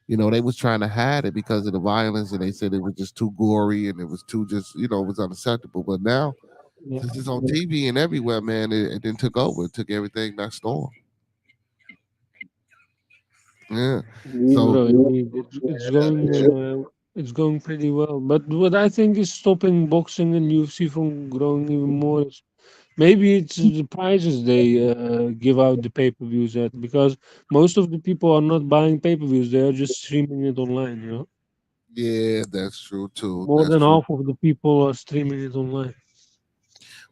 You know, they was trying to hide it because of the violence and they said it was just too gory and it was too just, you know, it was unacceptable. But now, yeah, since it's on TV and everywhere, man, it then took over. It took everything by storm. Yeah. indeed, So bro. Indeed, it's going pretty well. But what I think is stopping boxing and UFC from growing even more is maybe it's the prices they give out the pay-per-views at, because most of the people are not buying pay-per-views; they are just streaming it online. yeah, that's true too. More That's than true. half of the people are streaming it online.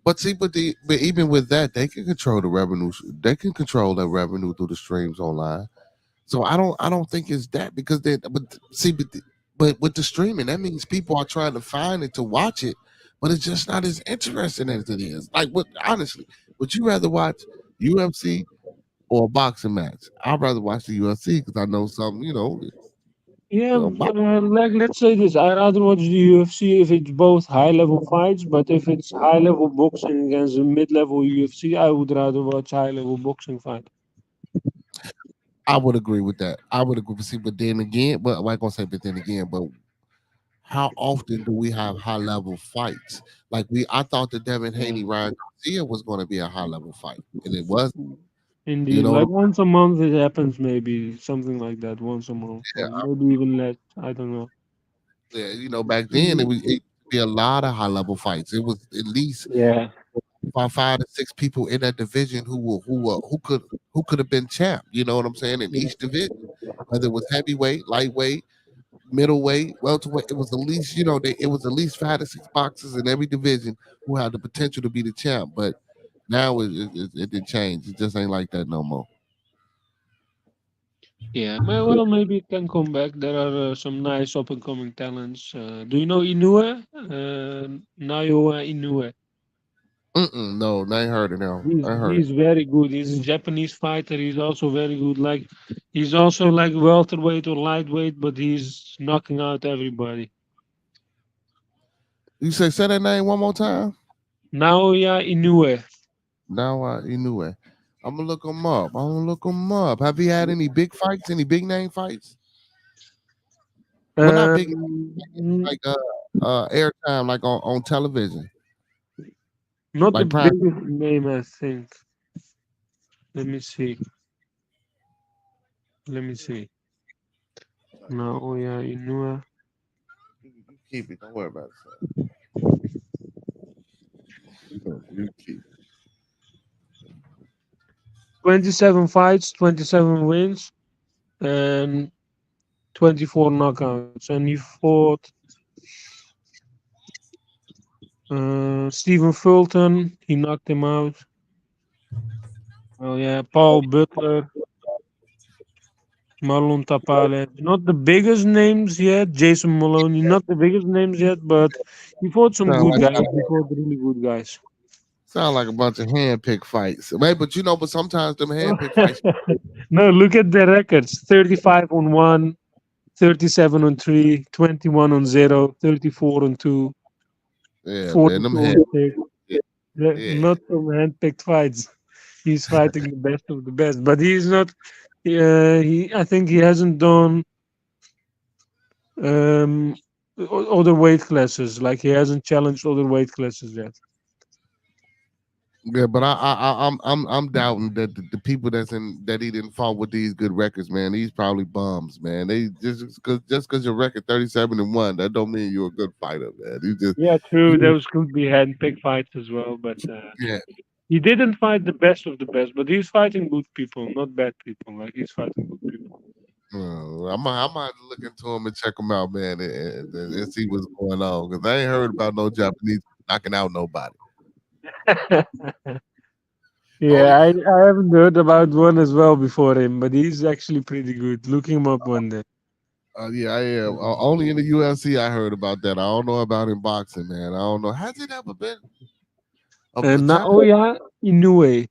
But see, but even with that, they can control the revenue. They can control that revenue through the streams online. So I don't think it's that because they but see but with the streaming that means people are trying to find it to watch it, but it's just not as interesting as it is. Like what honestly, would you rather watch UFC or a boxing match? I'd rather watch the UFC because I know some Yeah, box. like let's say this: I rather watch the UFC if it's both high-level fights, but if it's high-level boxing against a mid-level UFC, I would rather watch high-level boxing fight. I would agree with that. I would agree. See, but then again, but I'm not gonna say but then again, but how often do we have high level fights? Like I thought the Devin Yeah, Haney Ryan Garcia was going to be a high level fight, and it was. You indeed. know, Like once a month it happens, maybe something like that. Once a month, yeah, or maybe even less. I don't know. yeah, back then Mm, it used to be a lot of high level fights. It was at least yeah, five to six people in that division who could have been champ. You know what I'm saying? In yeah, each division, whether it was heavyweight, lightweight, middleweight, welterweight, it was at least it was at least 5 to 6 boxers in every division who had the potential to be the champ. But now it did change. It just ain't like that no more. yeah. Well, maybe it can come back. There are some nice up-and-coming talents. Do you know Inoue? Naoya Inoue. Mm-mm, no, I ain't heard it now. He's I ain't heard it. he's very good. He's a Japanese fighter. He's also very good. Like he's also like welterweight or lightweight, but he's knocking out everybody. You say that name one more time. Naoya Inoue. Now you knew it. I'm gonna look him up. I'm gonna look him up. Have you had any big fights? Any big name fights? Well, not big N- like airtime, like on television, Not the like prime. biggest name, I think. Let me see. Let me see. Naoya Inoue. You keep it. Don't worry about it. You keep it. 27 fights, 27 wins, and 24 knockouts. And he fought Stephen Fulton. He knocked him out. Oh yeah, Paul Butler. Marlon Tapale, not the biggest names yet. Jason Maloney, not the biggest names yet, but he fought some Sound good like guys. He fought really good guys. sound like a bunch of hand-picked fights. Wait, but but sometimes them hand-picked fights. No, look at their records: 35 on 1, 37 on 3, 21 on 0, 34 on 2, Yeah, man, them 42 hand. on 6. Yeah, yeah. Not some hand-picked fights. He's fighting the best of the best, but he's not. I think he hasn't done um, other weight classes. Like he hasn't challenged other weight classes yet. Yeah, but I'm doubting that the people that he didn't fought with these good records, man. These probably bums, man. They just because your record 37-1, that don't mean you're a good fighter, man. Yeah, true. You Those could be hand-picked fights as well, but yeah. he didn't fight the best of the best. But he's fighting good people, not bad people. Like he's fighting good people. I'm gonna have to look into him and check him out, man, and see what's going on. Because I ain't heard about no Japanese knocking out nobody. Only Yeah, I haven't heard about one as well before him, but he's actually pretty good. Look him up one day. yeah, I am. Only in the UFC I heard about that. I don't know about in boxing, man. I don't know. Has it ever been a And Japanese? Naoya Inoue.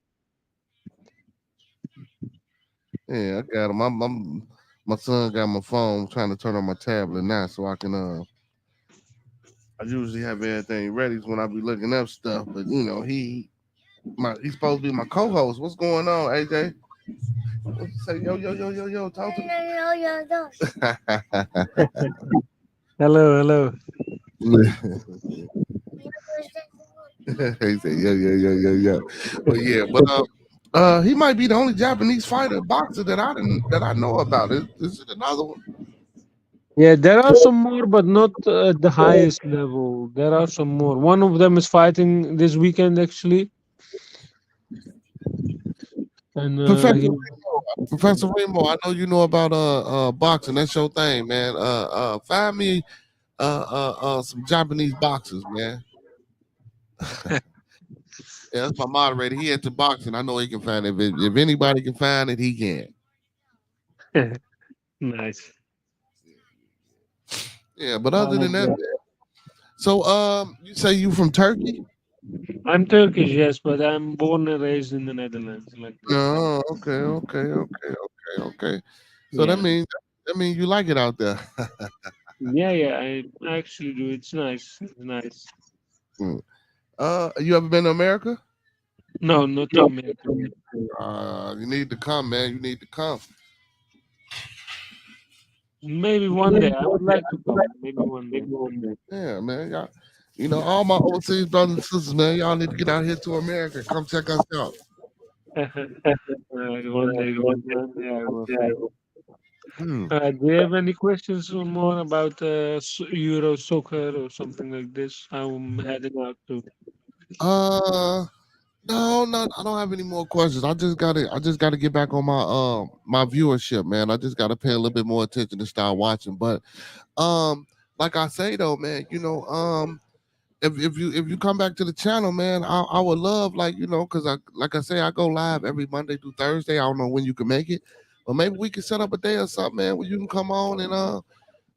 Yeah, I got him. My son got my phone trying to turn on my tablet now so I can I usually have everything ready when I be looking up stuff, but he's supposed to be my co-host. What's going on, AJ? Say yo, talk to Hello, hello. me. He said yo. But yeah, he might be the only Japanese fighter boxer that I know about. Is it another one? Yeah, there are some more, but not at the highest level. There are some more. One of them is fighting this weekend, actually, and Professor Professor Remo, I know you know about boxing. That's your thing, man. Find me some Japanese boxers, man. Yeah, that's my moderator. He into boxing. I know he can find it. If anybody can find it, he can. nice. Yeah, but I other than like that, that. so you say you from Turkey? I'm Turkish, yes, but I'm born and raised in the Netherlands. Like, Oh, okay. So yeah, that means you like it out there. yeah. I actually do. It's nice. It's nice. Mm. You ever been to America? No, not to America yet. You need to come, man. You need to come. Maybe one day. I would like to come. Maybe one day. Yeah, man. Y'all, all my overseas brothers and sisters, man. Y'all need to get out here to America. Come check us out. One day I will say. Hmm. Do you have any questions or more about Euro soccer or something like this? I'm heading out to. Uh, no, I don't have any more questions. I just gotta get back on my viewership, man. I just gotta pay a little bit more attention to start watching. But um, like I say though, man, if you come back to the channel, man, I would love because I like I say I go live every Monday through Thursday. I don't know when you can make it, but maybe we can set up a day or something, man, where you can come on and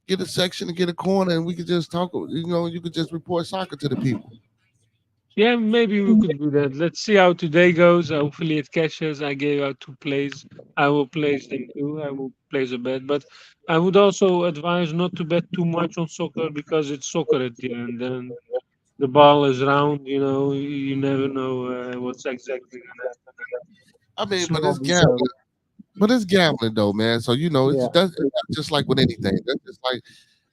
get a section and get a corner, and we could just talk. You could just report soccer to the people. Yeah, maybe we could do that. Let's see how today goes. Hopefully it catches. I gave out 2 plays. I will place them too. I will place a bet. But I would also advise not to bet too much on soccer because it's soccer at the end. And the ball is round, you never know what's exactly going to happen. I mean, but Small it's details. gambling. But it's gambling though, man. So Yeah. it's just like with anything. That's just like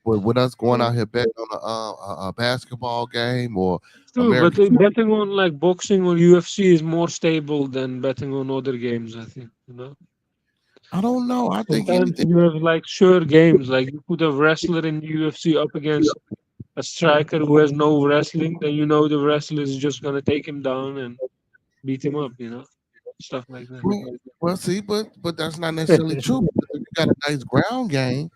with us going out here betting on a basketball game or True, but American. betting on like boxing or UFC is more stable than betting on other games, I think. I don't know. I think Sometimes anything. you have like sure games, like you put a wrestler in the UFC up against a striker who has no wrestling, then you know the wrestler is just gonna take him down and beat him up, stuff like that. Well, see, but that's not necessarily true. Because if you got a nice ground game,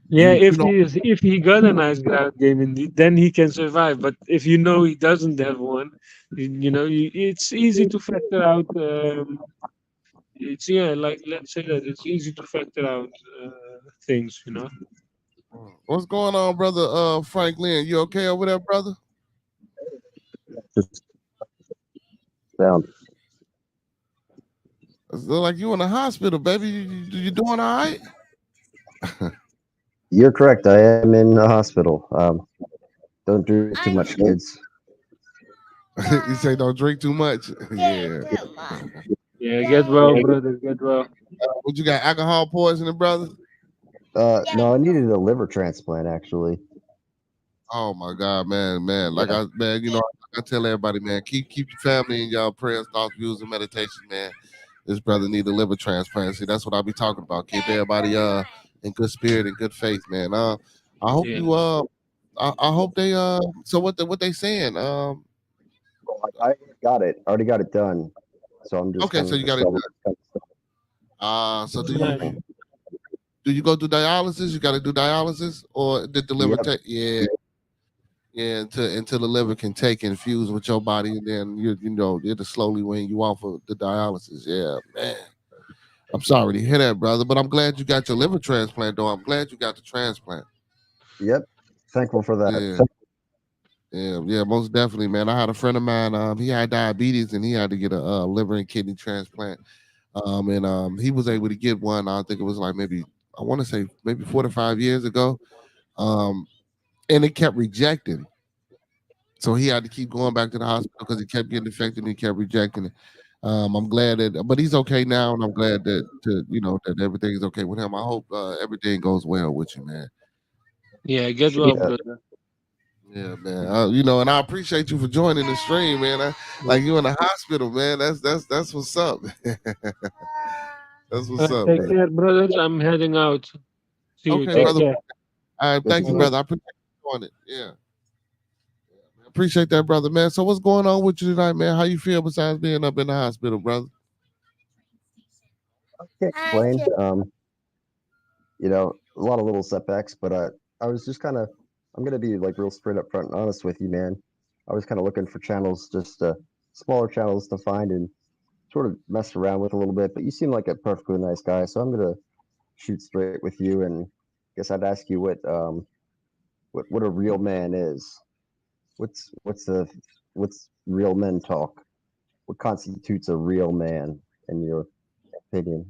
Yeah, if he got a nice ground game indeed, then he can survive. But if you know he doesn't have one, it's easy to factor out. it's yeah, like let's say that it's easy to factor out things, you know. What's going on, brother? Franklin, you okay over there, brother? Just down. It look like you in the hospital, baby. You doing all right? You're correct. I am in the hospital. Don't drink too much, kids. You say don't drink too much. Yeah. Yeah, get well, brother, get well. What you got? Alcohol poisoning, brother? No, I needed a liver transplant actually. Oh my God, man. Like Yeah. I tell everybody, man, keep your family in y'all prayers, thoughts, views, and meditation, man. This brother need a liver transplant. See, that's what I be talking about. Keep everybody in good spirit and good faith, man. I hope Yeah, you I hope they so what they saying? I got it. Already got it done. So I'm just Okay, kind so of you got it. still. So it's nice. do you go through dialysis? You got to do dialysis, or did the liver Yep. take? Yeah, yeah. Until the liver can take and fuse with your body, and then it'll slowly wean you off of the dialysis. Yeah, man. I'm sorry to hear that, brother, but I'm glad you got your liver transplant, though. I'm glad you got the transplant. Yep. Thankful for that. Yeah, yeah, most definitely, man. I had a friend of mine. He had diabetes, and he had to get a liver and kidney transplant. And he was able to get one. I think it was like maybe I want to say maybe 4 to 5 years ago. Um, and it kept rejecting. So he had to keep going back to the hospital because he kept getting infected and he kept rejecting it. I'm glad that, but he's okay now, and I'm glad that everything's okay with him. I hope everything goes well with you, man. Yeah, get well, Yeah. brother. Yeah, man. And I appreciate you for joining the stream, man. Like you in the hospital, man. That's what's up. That's what's up, Take man. care, brothers. I'm heading out. See you. Okay, Hey, Take brother. care. good to Thank you, see Bye. you. brother. I appreciate you doing it. Yeah. Appreciate that, brother, man. So what's going on with you tonight, man? How you feel besides being up in the hospital, brother? Can't complain. A lot of little setbacks, but I was just kind of. I'm gonna be like real straight up front and honest with you, man. I was kind of looking for channels, just smaller channels to find and sort of mess around with a little bit. But you seem like a perfectly nice guy, so I'm gonna shoot straight with you, and guess I'd ask you what a real man is. What's real men talk? What constitutes a real man in your opinion?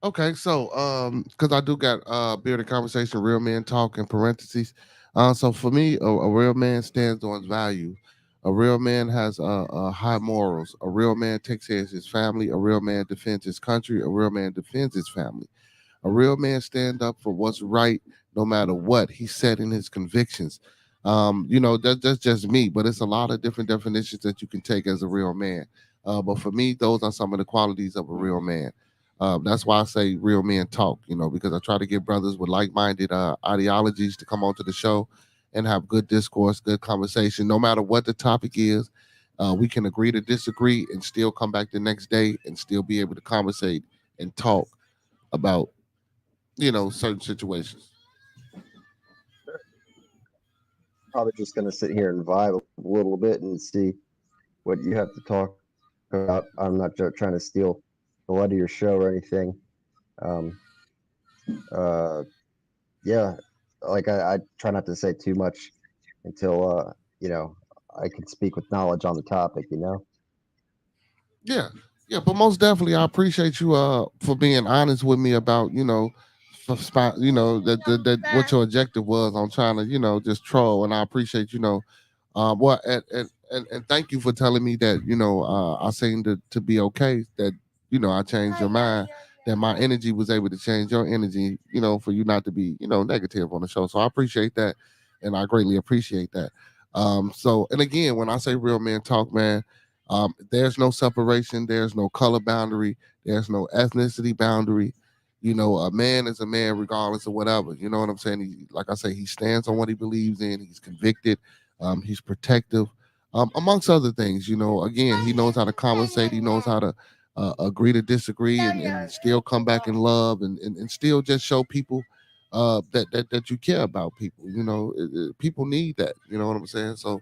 Okay, so because I do got bearded conversation, real men talk in parentheses. So for me, a real man stands on his value. A real man has high morals. A real man takes care of his family. A real man defends his country. A real man defends his family. A real man stand up for what's right, no matter what. He's set in his convictions. That's just me, but it's a lot of different definitions that you can take as a real man. But for me, those are some of the qualities of a real man. That's why I say real men talk, because I try to get brothers with like-minded ideologies to come onto the show and have good discourse, good conversation, no matter what the topic is. We can agree to disagree and still come back the next day and still be able to conversate and talk about certain situations. Probably just gonna sit here and vibe a little bit and see what you have to talk about. I'm not trying to steal the light of your show or anything. Um, uh, yeah, like I try not to say too much until I can speak with knowledge on the topic. Yeah, yeah, but most definitely, I appreciate you for being honest with me about that what your objective was on trying to just troll, and I appreciate and thank you for telling me that I seemed to be okay, that I changed your mind, that my energy was able to change your energy, for you not to be negative on the show. So I appreciate that, and I greatly appreciate that. So and again, when I say real men talk, man, there's no separation, there's no color boundary, there's no ethnicity boundary. A man is a man regardless of whatever. You know what I'm saying? Like I say, he stands on what he believes in. He's convicted. He's protective, amongst other things. Again, he knows how to conversate. He knows how to agree to disagree and still come back in love and still just show people that you care about people. People need that. You know what I'm saying? So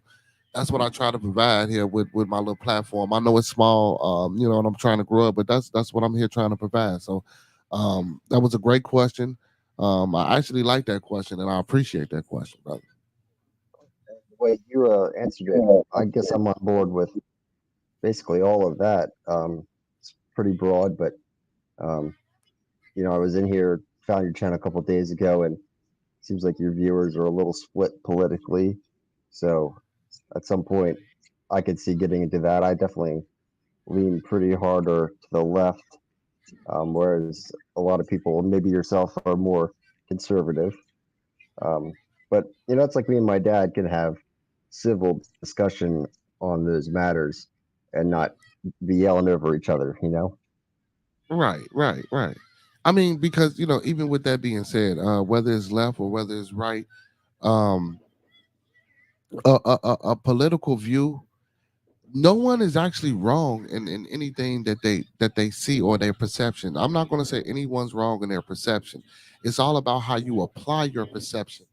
that's what I try to provide here with my little platform. I know it's small, and I'm trying to grow up, but that's what I'm here trying to provide. So, that was a great question. I actually like that question, and I appreciate that question, brother. The way you answered it, I guess I'm on board with basically all of that. It's pretty broad, but um, I was in here, found your channel a couple of days ago, and it seems like your viewers are a little split politically. So at some point, I could see getting into that. I definitely lean pretty harder to the left, whereas a lot of people, maybe yourself, are more conservative. Um, but it's like me and my dad can have civil discussion on those matters and not be yelling over each other. Right, right, right. I mean, because even with that being said, whether it's left or whether it's right, um, a political view, no one is actually wrong in anything that they see or their perception. I'm not going to say anyone's wrong in their perception. It's all about how you apply your perception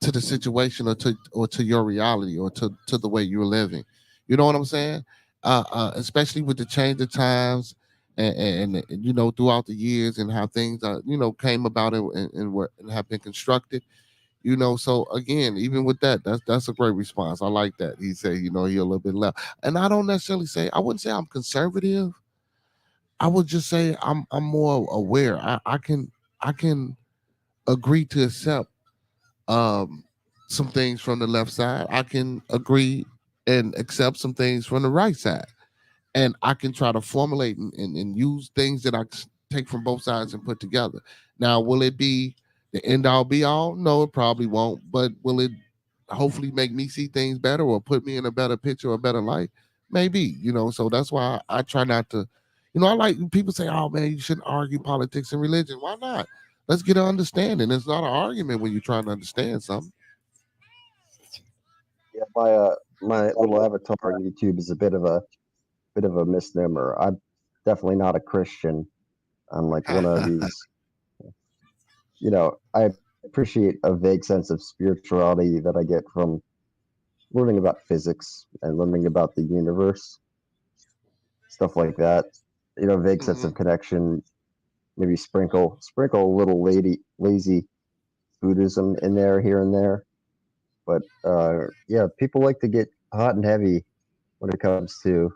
to the situation or to your reality or to the way you're living. You know what I'm saying? Especially with the change of times and throughout the years and how things came about and have been constructed. So again, even with that, that's a great response. I like that. He said, he a little bit left. And I don't necessarily say I wouldn't say I'm conservative. I would just say I'm more aware. I can agree to accept some things from the left side. I can agree and accept some things from the right side. And I can try to formulate and use things that take from both sides and put together. Now, will it be the end all be all? No, it probably won't. But will it hopefully make me see things better or put me in a better picture or a better light? Maybe. So that's why I try not to. I like people say, "Oh man, you shouldn't argue politics and religion." Why not? Let's get an understanding. It's not an argument when you're trying to understand something. Yeah, my little avatar on YouTube is a bit of a misnomer. I'm definitely not a Christian. I'm like one of these. I appreciate a vague sense of spirituality that I get from learning about physics and learning about the universe, stuff like that. Vague sense Mhm. of connection. Maybe sprinkle a little lazy Buddhism in there here and there. But yeah, people like to get hot and heavy when it comes to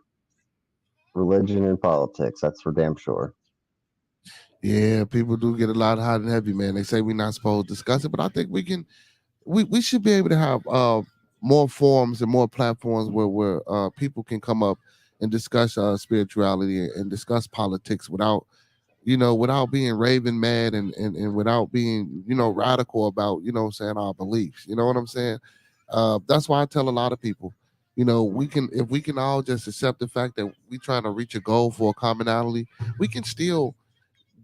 religion and politics. That's for damn sure. Yeah, people do get a lot hot and heavy, man. They say we're not supposed to discuss it, but I think we should be able to have more forums and more platforms where people can come up and discuss spirituality and discuss politics without being raving mad and without being radical about saying our beliefs. You know what I'm saying? That's why I tell a lot of people, we can if we can all just accept the fact that we trying to reach a goal for a commonality, we can still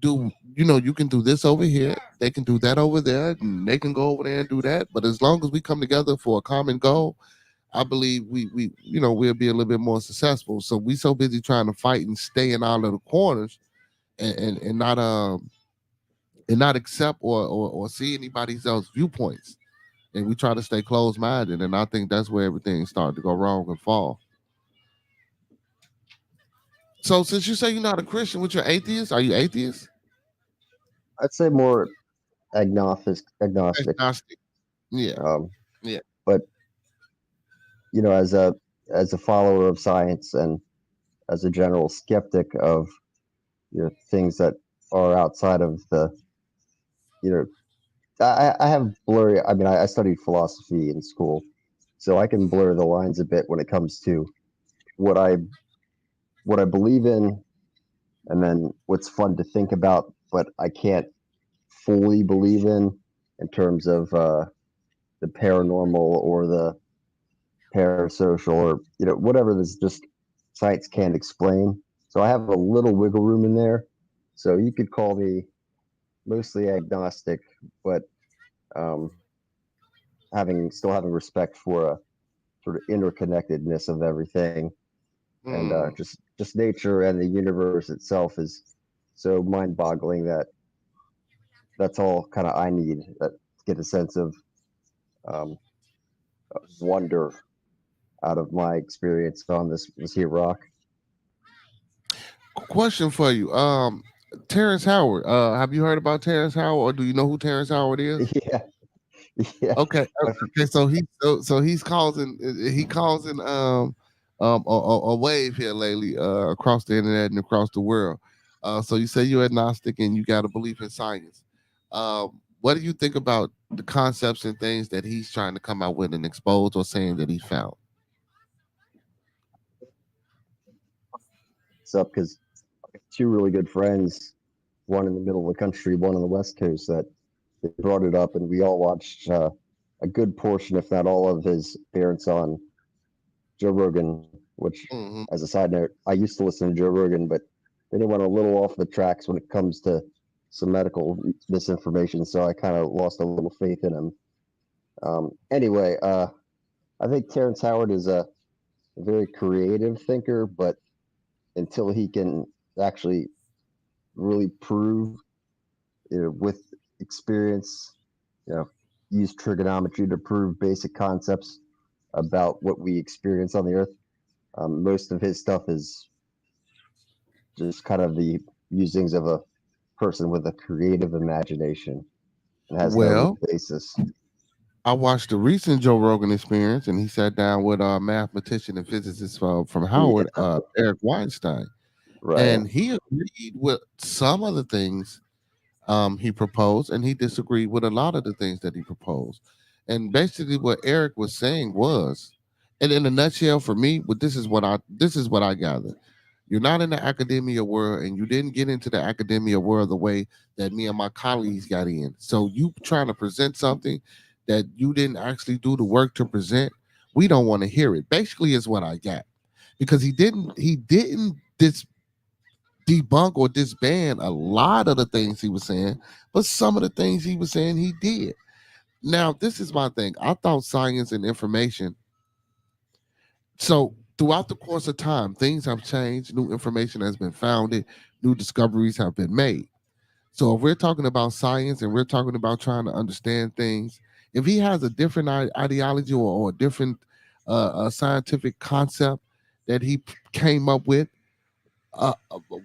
you can do this over here, they can do that over there, and they can go over there and do that. But as long as we come together for a common goal, I believe we'll be a little bit more successful. So we so busy trying to fight and stay in our little corners and not accept or see anybody else's viewpoints. And we try to stay closed minded. And I think that's where everything started to go wrong and fall. So since you say you're not a Christian, what you're atheist? Are you atheist? I'd say more agnostic. Agnostic. Yeah. Um, Yeah. but as a follower of science and as a general skeptic of things that are outside of the you know I have blurry. I mean, I studied philosophy in school, so I can blur the lines a bit when it comes to what I what I believe in, and then what's fun to think about, but I can't fully believe in terms of the paranormal or the parasocial or whatever. This just science can't explain. So I have a little wiggle room in there. So you could call me mostly agnostic, but um, having respect for a sort of interconnectedness of everything, and Mm. just nature and the universe itself is so mind-boggling that that's all kind of I need to get a sense of um, wonder. out of my experience on this here rock. Question for you. Terrence Howard. Have you heard about Terrence Howard, or do you know who Terrence Howard is? Yeah, yeah. Okay, okay. So he causing a wave here lately across the internet and across the world. So you say you're agnostic and you got a belief in science. What do you think about the concepts and things that he's trying to come out with and expose or saying that he found? It's up because two really good friends, one in the middle of the country, one on the West Coast, that they brought it up, and we all watched a good portion, if not all, of his appearance on Joe Rogan. Which, Hmm. as a side note, I used to listen to Joe Rogan, but then he went a little off the tracks when it comes to some medical misinformation, so I kind of lost a little faith in him. Anyway, I think Terrence Howard is a very creative thinker, but until he can actually really prove, with experience, you know, use trigonometry to prove basic concepts about what we experience on the earth. Most of his stuff is just kind of the musings of a person with a creative imagination and has no real Well, basis. I watched the recent Joe Rogan experience, and he sat down with a mathematician and physicist from Howard, Yeah, Eric Weinstein, right. and he agreed with some of the things he proposed, and he disagreed with a lot of the things that he proposed. And basically, what Eric was saying was, and in a nutshell, for me, but this is what I gather. You're not in the academia world, and you didn't get into the academia world the way that me and my colleagues got in. So you trying to present something that you didn't actually do the work to present. We don't want to hear it. Basically, is what I got, because he didn't debunk or disband a lot of the things he was saying, but some of the things he was saying he did. Now, this is my thing. I thought science and information. So throughout the course of time, things have changed. New information has been founded. New discoveries have been made. So if we're talking about science and we're talking about trying to understand things, if he has a different ideology or a different scientific concept that he came up with,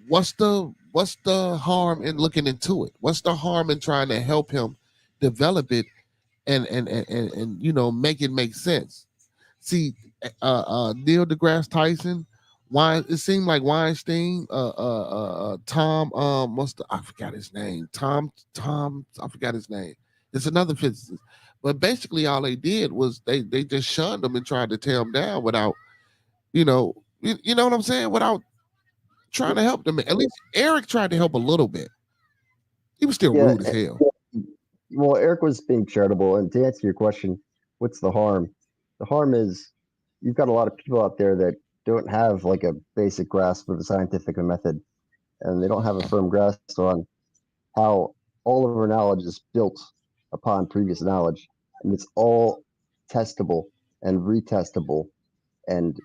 what's the harm in looking into it? What's the harm in trying to help him develop it and make it make sense? See, Neil deGrasse Tyson, why it seemed like Weinstein, Tom, I forgot his name. Tom, I forgot his name. It's another physicist. But basically, all they did was they just shunned him and tried to tear him down without, you know what I'm saying? Without trying to help them. At least Eric tried to help a little bit. He was still Yeah. rude as hell. Well, Eric was being charitable, and to answer your question, what's the harm? The harm is you've got a lot of people out there that don't have like a basic grasp of the scientific method, and they don't have a firm grasp on how all of our knowledge is built upon previous knowledge, and it's all testable and retestable, and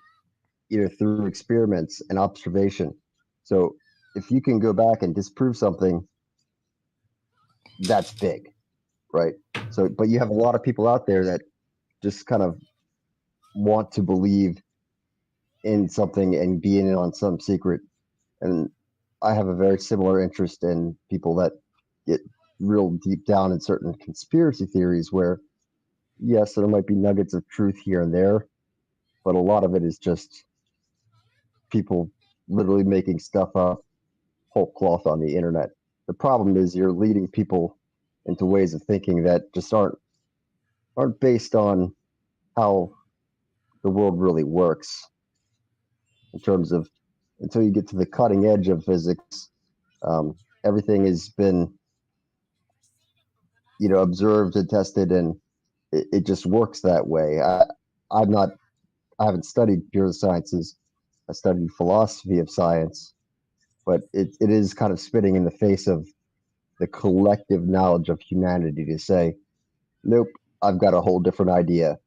either through experiments and observation. So if you can go back and disprove something, that's big, right? So, but you have a lot of people out there that just kind of want to believe in something and be in it on some secret. And I have a very similar interest in people that get real deep down in certain conspiracy theories where, yes, there might be nuggets of truth here and there, but a lot of it is just people literally making stuff up whole cloth on the internet. The problem is you're leading people into ways of thinking that just aren't based on how the world really works in terms of until you get to the cutting edge of physics. Everything has been, observed and tested, and it just works that way. I'm not. I haven't studied pure sciences. I studied philosophy of science, but it is kind of spitting in the face of the collective knowledge of humanity to say, nope, I've got a whole different idea,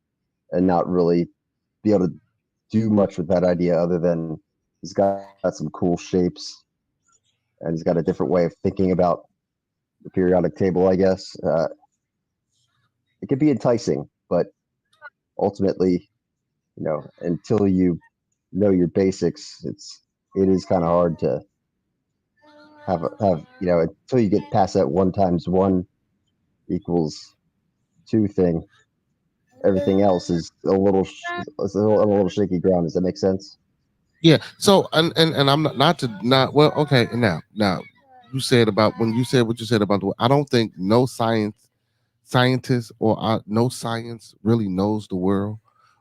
and not really be able to do much with that idea other than he's got some cool shapes and he's got a different way of thinking about the periodic table, I guess. It could be enticing, but ultimately, until you know your basics, it is kind of hard to have until you get past that 1 times 1 equals 2 thing. Everything else is a little shaky ground. Does that make sense? Yeah. So and I'm not well. Okay. Now you said about when you said what you said about the. I don't think no scientist or no science really knows the world,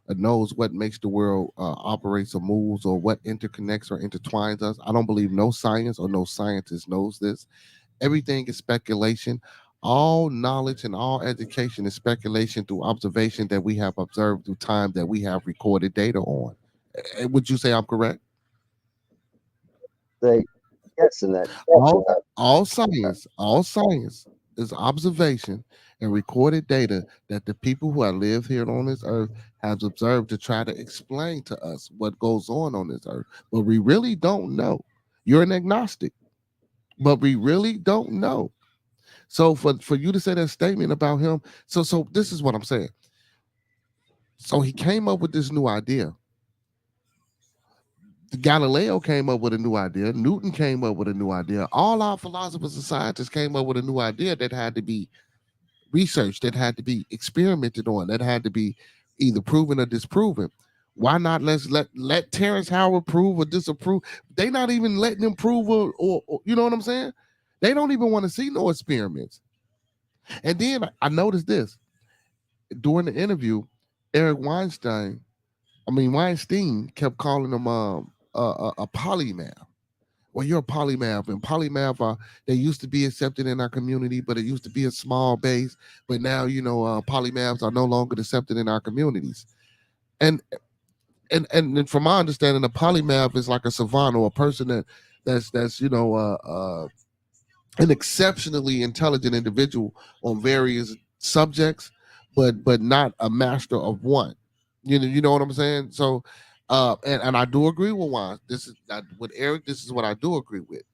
knows what makes the world operates or moves or what interconnects or intertwines us. I don't believe no science or no scientist knows this. Everything is speculation. All knowledge and all education is speculation through observation that we have observed through time that we have recorded data on. Would you say I'm correct? Say yes in that. All science is observation and recorded data that the people who have lived here on this earth has observed to try to explain to us what goes on this earth. But we really don't know. You're an agnostic, but we really don't know. So for you to say that statement about him, so this is what I'm saying. So he came up with this new idea. Galileo came up with a new idea. Newton came up with a new idea. All our philosophers and scientists came up with a new idea that had to be researched, that had to be experimented on, that had to be either proven or disproven. Why not let Terrence Howard prove or disapprove? They not even letting him prove or you know what I'm saying? They don't even want to see no experiments. And then I noticed this during the interview, Eric Weinstein kept calling him a polymath. Well, you're a polymath, and polymath they used to be accepted in our community, but it used to be a small base. But now, polymaths are no longer accepted in our communities. And and from my understanding, a polymath is like a savant or a person that's an exceptionally intelligent individual on various subjects, but not a master of one. You know what I'm saying? So, and I do agree with Juan. With Eric. This is what I do agree with.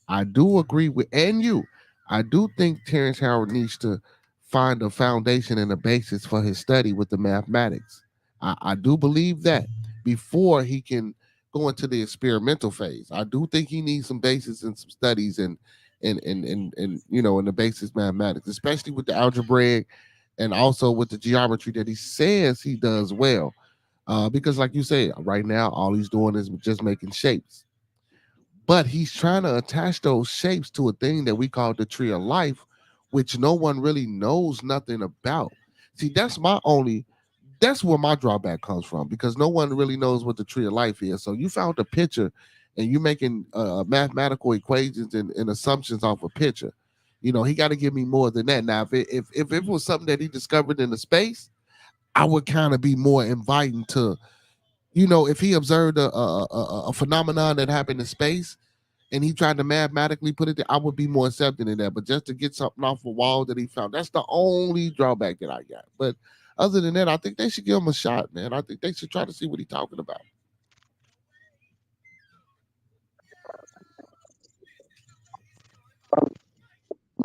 I do agree with, and you. I do think Terrence Howard needs to find a foundation and a basis for his study with the mathematics. I do believe that before he can go into the experimental phase. I do think he needs some basis and some studies and in the basic mathematics, especially with the algebraic and also with the geometry that he says he does well. Because, like you say, right now all he's doing is just making shapes, but he's trying to attach those shapes to a thing that we call the tree of life, which no one really knows nothing about. See, that's where my drawback comes from, because no one really knows what the tree of life is. So you found a picture and you making mathematical equations and assumptions off a picture. He got to give me more than that. Now, if it was something that he discovered in the space, I would kind of be more inviting to, if he observed a phenomenon that happened in space and he tried to mathematically put it there, I would be more accepting of that. But just to get something off a wall that he found, that's the only drawback that I got. But other than that, I think they should give him a shot, man. I think they should try to see what he's talking about.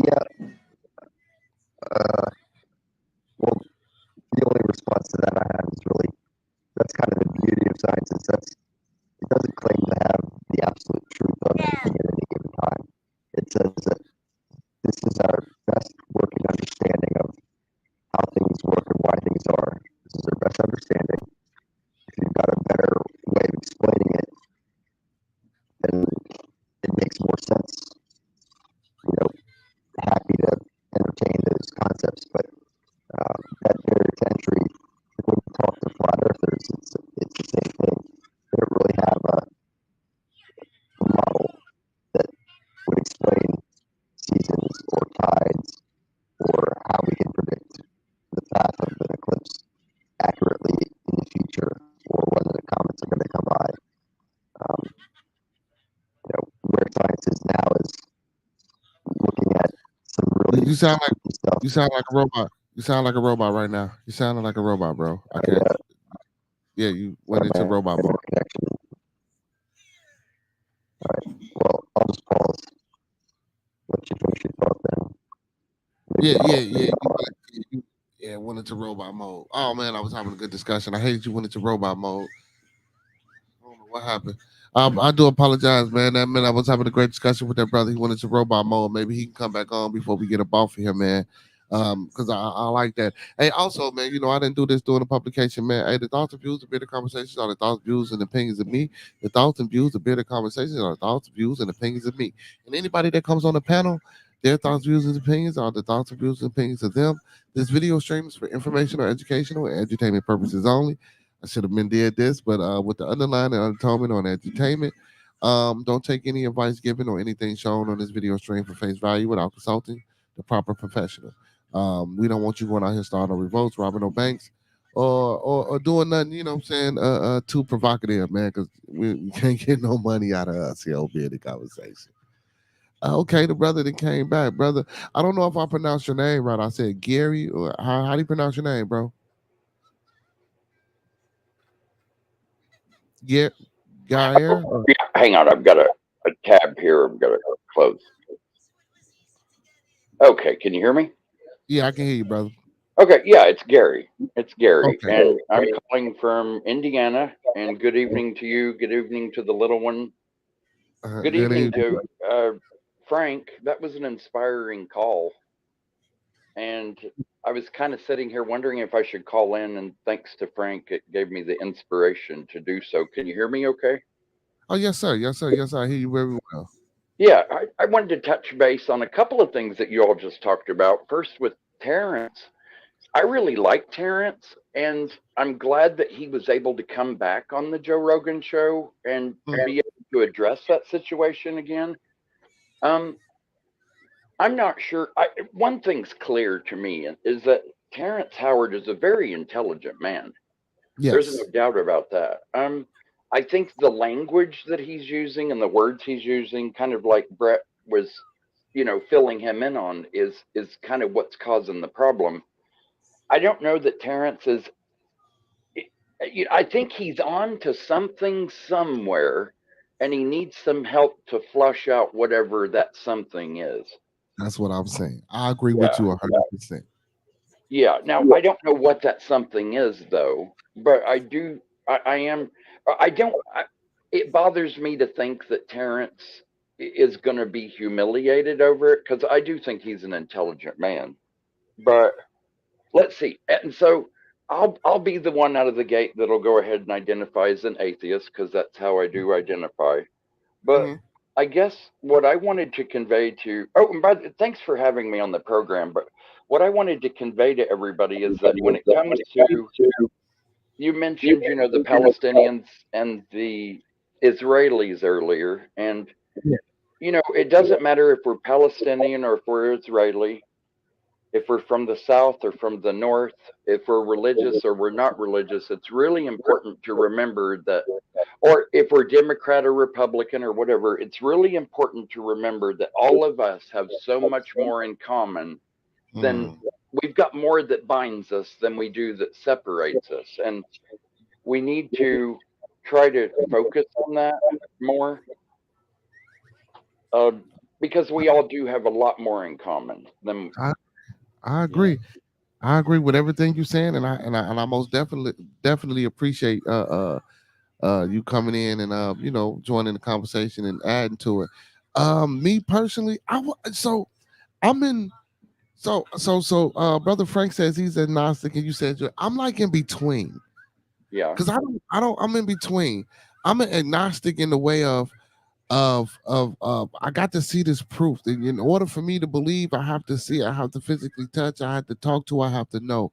Yeah. Well, the only response to that I have is really that's kind of the beauty of science. Is it doesn't claim to have the absolute truth on anything at any given time. It says that this is our best working understanding of how things work and why things are. This is our best understanding. If you've got a better way of explaining it, then it makes more sense. Happy to entertain those concepts, but that barrier to entry, like when we talk to flat earthers, it's the same thing. They don't really have a model that would explain seasons or tides or how we can predict the path of an eclipse accurately in the future or whether the comets are going to come by. Where science is now is looking at some really You sound like stuff. you sound like a robot. You sound like a robot right now. You sounding like a robot, bro. I can't. Yeah, you went into robot mode. Connection. All right. Well, I'll just pause. Let you finish your thought then. Yeah. went into robot mode. Oh man, I was having a good discussion. I hate you went into robot mode. I don't know what happened. I do apologize, man. That meant I was having a great discussion with that brother. He went into robot mode. Maybe he can come back on before we get up off of here, man. Because I like that. Hey, also, man, I didn't do this during the publication, man. Hey, the thoughts and views of Bearded Conversations are the thoughts, views, and opinions of me. The thoughts and views of Bearded Conversations are the thoughts, views, and opinions of me. And anybody that comes on the panel, their thoughts, views, and opinions are the thoughts and views and opinions of them. This video stream is for informational, educational, and entertainment purposes only. I should have been did this, but with the underline and undertonement on entertainment, don't take any advice given or anything shown on this video stream for face value without consulting the proper professional. We don't want you going out here starting no revolts, robbing no banks, or doing nothing, what I'm saying, too provocative, man, because we can't get no money out of us here over here in the conversation. Okay, the brother that came back, brother. I don't know if I pronounced your name right. I said Gary, or how do you pronounce your name, bro? Yeah, Gair. Yeah, hang on. I've got a tab here. I've got to close. Okay, can you hear me? Yeah, I can hear you, brother. Okay, yeah, it's Gary. It's Gary, Okay. and I'm calling from Indiana. And good evening to you. Good evening to the little one. Good evening to Frank. That was an inspiring call, and I was kind of sitting here wondering if I should call in. And thanks to Frank, it gave me the inspiration to do so. Can you hear me? Okay. Oh, yes, sir. Yes, sir. Yes, I hear you very well. Yeah, I wanted to touch base on a couple of things that you all just talked about. First, with Terrence, I really like Terrence, and I'm glad that he was able to come back on the Joe Rogan show and be able to address that situation again. I'm not sure. One thing's clear to me is that Terrence Howard is a very intelligent man. There's Yes. no doubt about that. I think the language that he's using and the words he's using, kind of like Brett was, filling him in on, is kind of what's causing the problem. I don't know that Terrence is. I think he's on to something somewhere, and he needs some help to flush out whatever that something is. That's what I'm saying. I agree Yeah. with you 100%. Yeah. Now I don't know what that something is though, but I do. I am. I don't. It bothers me to think that Terrence is going to be humiliated over it because I do think he's an intelligent man. But let's see. And so I'll be the one out of the gate that'll go ahead and identify as an atheist because that's how I do identify. But I guess what I wanted to convey to and thanks for having me on the program. But what I wanted to convey to everybody is that when it comes to, you mentioned, the Palestinians and the Israelis earlier, and it doesn't matter if we're Palestinian or if we're Israeli, if we're from the south or from the north, if we're religious or we're not religious. It's really important to remember that, or if we're Democrat or Republican or whatever, it's really important to remember that all of us have so much more in common than we've got more that binds us than we do that separates us. And we need to try to focus on that more because we all do have a lot more in common than. I agree. I agree with everything you're saying, and I most definitely appreciate you coming in and joining the conversation and adding to it. Me personally, so I'm in. Brother Frank says he's agnostic, and you said I'm like in between. Yeah. Because I'm in between. I'm an agnostic in the way of I got to see this proof. In order for me to believe, I have to see, I have to physically touch, I have to talk to, I have to know.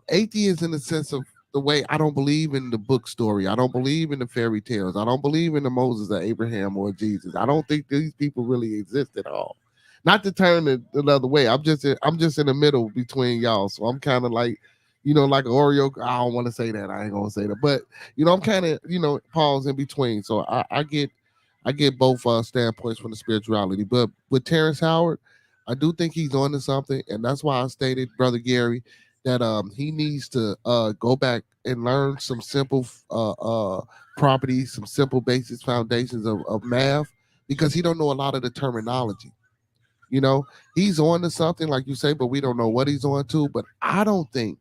Atheist in the sense of the way I don't believe in the book story. I don't believe in the fairy tales. I don't believe in the Moses or Abraham or Jesus. I don't think these people really exist at all. Not to turn it another way. I'm just in the middle between y'all. So I'm kind of like, like Oreo. I don't want to say that. I ain't gonna say that. But I'm kind of, pause in between. So I get both standpoints from the spirituality. But with Terrence Howard, I do think he's on to something, and that's why I stated, Brother Gary, that he needs to go back and learn some simple properties, some simple basic foundations of math, because he don't know a lot of the terminology. You know, he's on to something, like you say, but we don't know what he's on to. But I don't think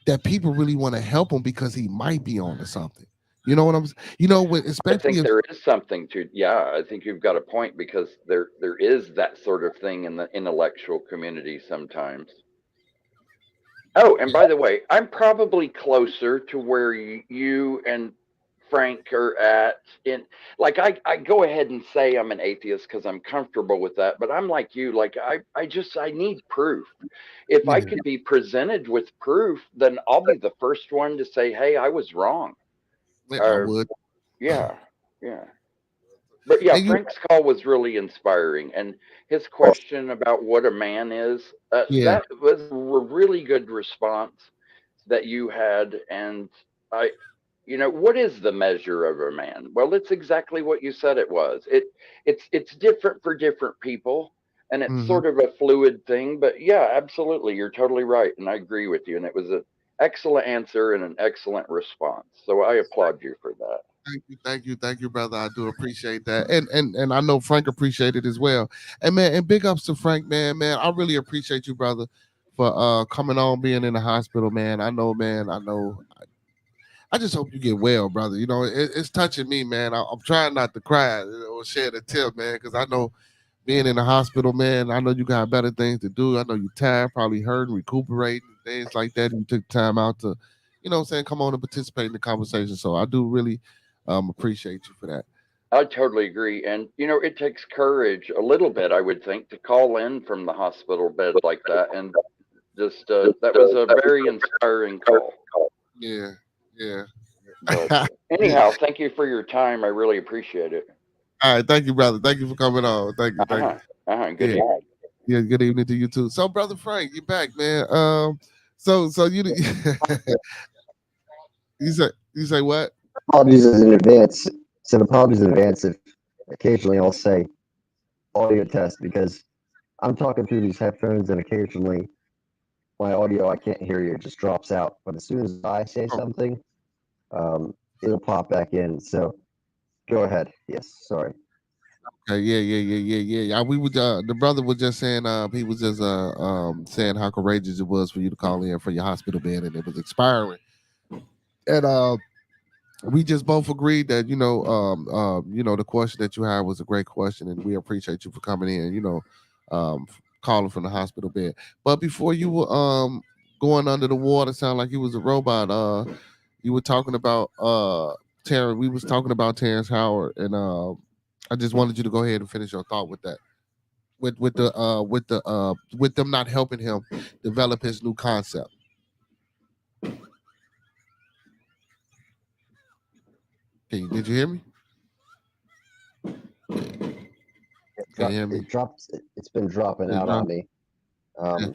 that people really want to help him because he might be on to something. You know what I'm? You know, when, I especially think if there is something to, yeah, I think you've got a point, because there is that sort of thing in the intellectual community sometimes. Oh, and by the way, I'm probably closer to where you and Frank are at. In like, I go ahead and say I'm an atheist because I'm comfortable with that, but I'm like you. Like, I need proof. If I yeah, could be presented with proof, then I'll be the first one to say, "Hey, I was wrong." yeah, I Uh, would. yeah, yeah. But yeah, And you, Frank's call was really inspiring, and his question about what a man is, yeah, that was a really good response that you had. And I, what is the measure of a man? Well, it's exactly what you said it was. It's different for different people, and it's hmm sort of a fluid thing. But yeah, absolutely, you're totally right, and I agree with you. And it was an excellent answer and an excellent response. So I applaud you for that. thank you, brother. I do appreciate that, and I know Frank appreciated it as well. And man, and big ups to Frank, man. I really appreciate you, brother, for coming on, being in the hospital, man. I know, man. I know. I just hope you get well, brother. You know, it's touching me, man. I'm trying not to cry, or shed a tear, man, because I know being in the hospital, man. I know you got better things to do. I know you're tired, probably hurting, recuperating, things like that. And you took time out to, what I'm saying, come on and participate in the conversation. So I do really appreciate you for that. I totally agree. And, it takes courage a little bit, I would think, to call in from the hospital bed like that. And just, that was a very inspiring call. Yeah, yeah. But Yeah. anyhow, thank you for your time. I really appreciate it. All right, thank you, brother. Thank you for coming on. Uh Thank you. huh. Uh huh. Good Yeah, evening. yeah. Good evening to you too. So, brother Frank, you back, man. So you you say what? Apologies in advance. So apologies in advance if occasionally I'll say audio test because I'm talking through these headphones and occasionally my audio, I can't hear you, it just drops out. But as soon as I say Oh, something, it'll pop back in. So go ahead. Yes, sorry. okay, yeah. We would the brother was just saying he was just saying how courageous it was for you to call in for your hospital bed and it was expiring. And we just both agreed that the question that you had was a great question and we appreciate you for coming in, calling from the hospital bed. But before you were going under the water, sound like you was a robot. You were talking about Terrence. We was talking about Terrence Howard, and I just wanted you to go ahead and finish your thought with that. With them not helping him develop his new concept. Did you hear me? Can you hear me? It drops. It's been dropping It's out on wrong. me. Yeah.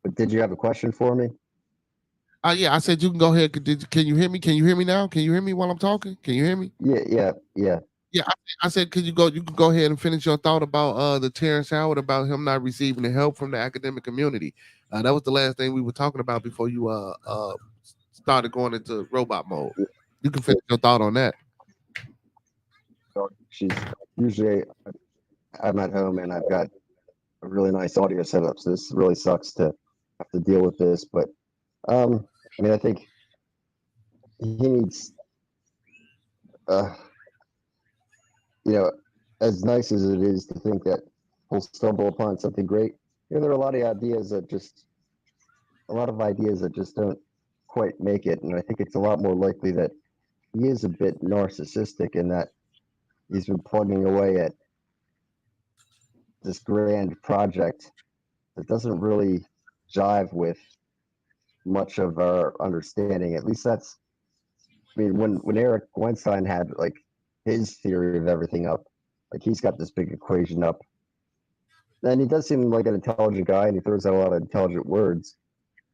But did you have a question for me? Yeah, I said you can go ahead. Can you hear me? Can you hear me now? Can you hear me while I'm talking? Can you hear me? Yeah. Yeah, I said, could you go? You can go ahead and finish your thought about the Terrence Howard about him not receiving the help from the academic community. That was the last thing we were talking about before you started going into robot mode. You can finish your thought on that. She's usually I'm at home and I've got a really nice audio setup, so this really sucks to have to deal with this. But I mean, I think he needs, uh, you know, as nice as it is to think that he'll stumble upon something great. There are a lot of ideas that just don't quite make it, and I think it's a lot more likely that he is a bit narcissistic in that he's been plugging away at this grand project that doesn't really jive with much of our understanding. At least that's, I mean, when Eric Weinstein had like his theory of everything up, like he's got this big equation up, and he does seem like an intelligent guy, and he throws out a lot of intelligent words.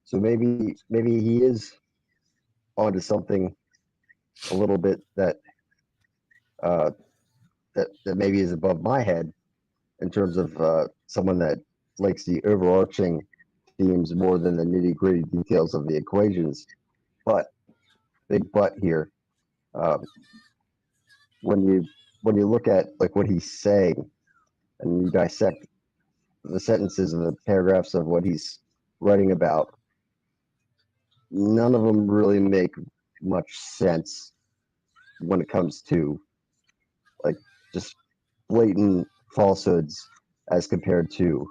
So maybe he is onto something a little bit uh, that maybe is above my head in terms of someone that likes the overarching themes more than the nitty gritty details of the equations. But big but here, um, when you look at like what he's saying, and you dissect the sentences and the paragraphs of what he's writing about, none of them really make much sense when it comes to like just blatant falsehoods as compared to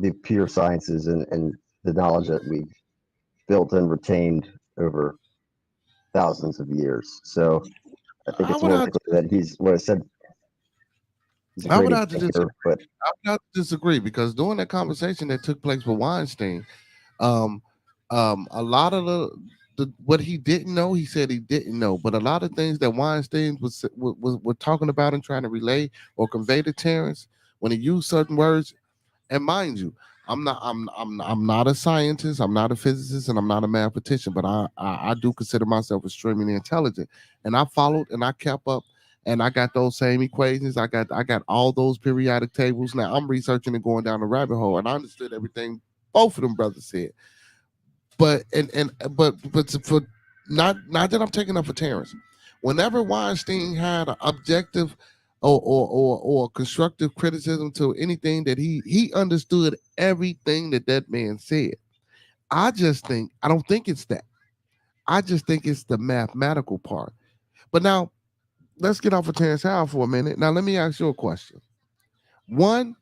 the pure sciences and the knowledge that we've built and retained over thousands of years. So I think it's more clear that he's what I said. He's a I would great have to thinker, but I would have to disagree because during that conversation that took place with Weinstein, um, a lot of the what he didn't know, he said he didn't know, but a lot of things that Weinstein was talking about and trying to relay or convey to Terrence when he used certain words. And mind you, I'm not a scientist, I'm not a physicist, and I'm not a mathematician, but I do consider myself extremely intelligent. And I followed and I kept up and I got those same equations. I got all those periodic tables. Now I'm researching and going down the rabbit hole, and I understood everything both of them brothers said. But but for not that I'm taking up for Terrence. Whenever Weinstein had an objective or constructive criticism to anything that he understood everything that man said. I don't think it's that. I just think it's the mathematical part. But now let's get off of Terrence Howard for a minute. Now let me ask you a question. 1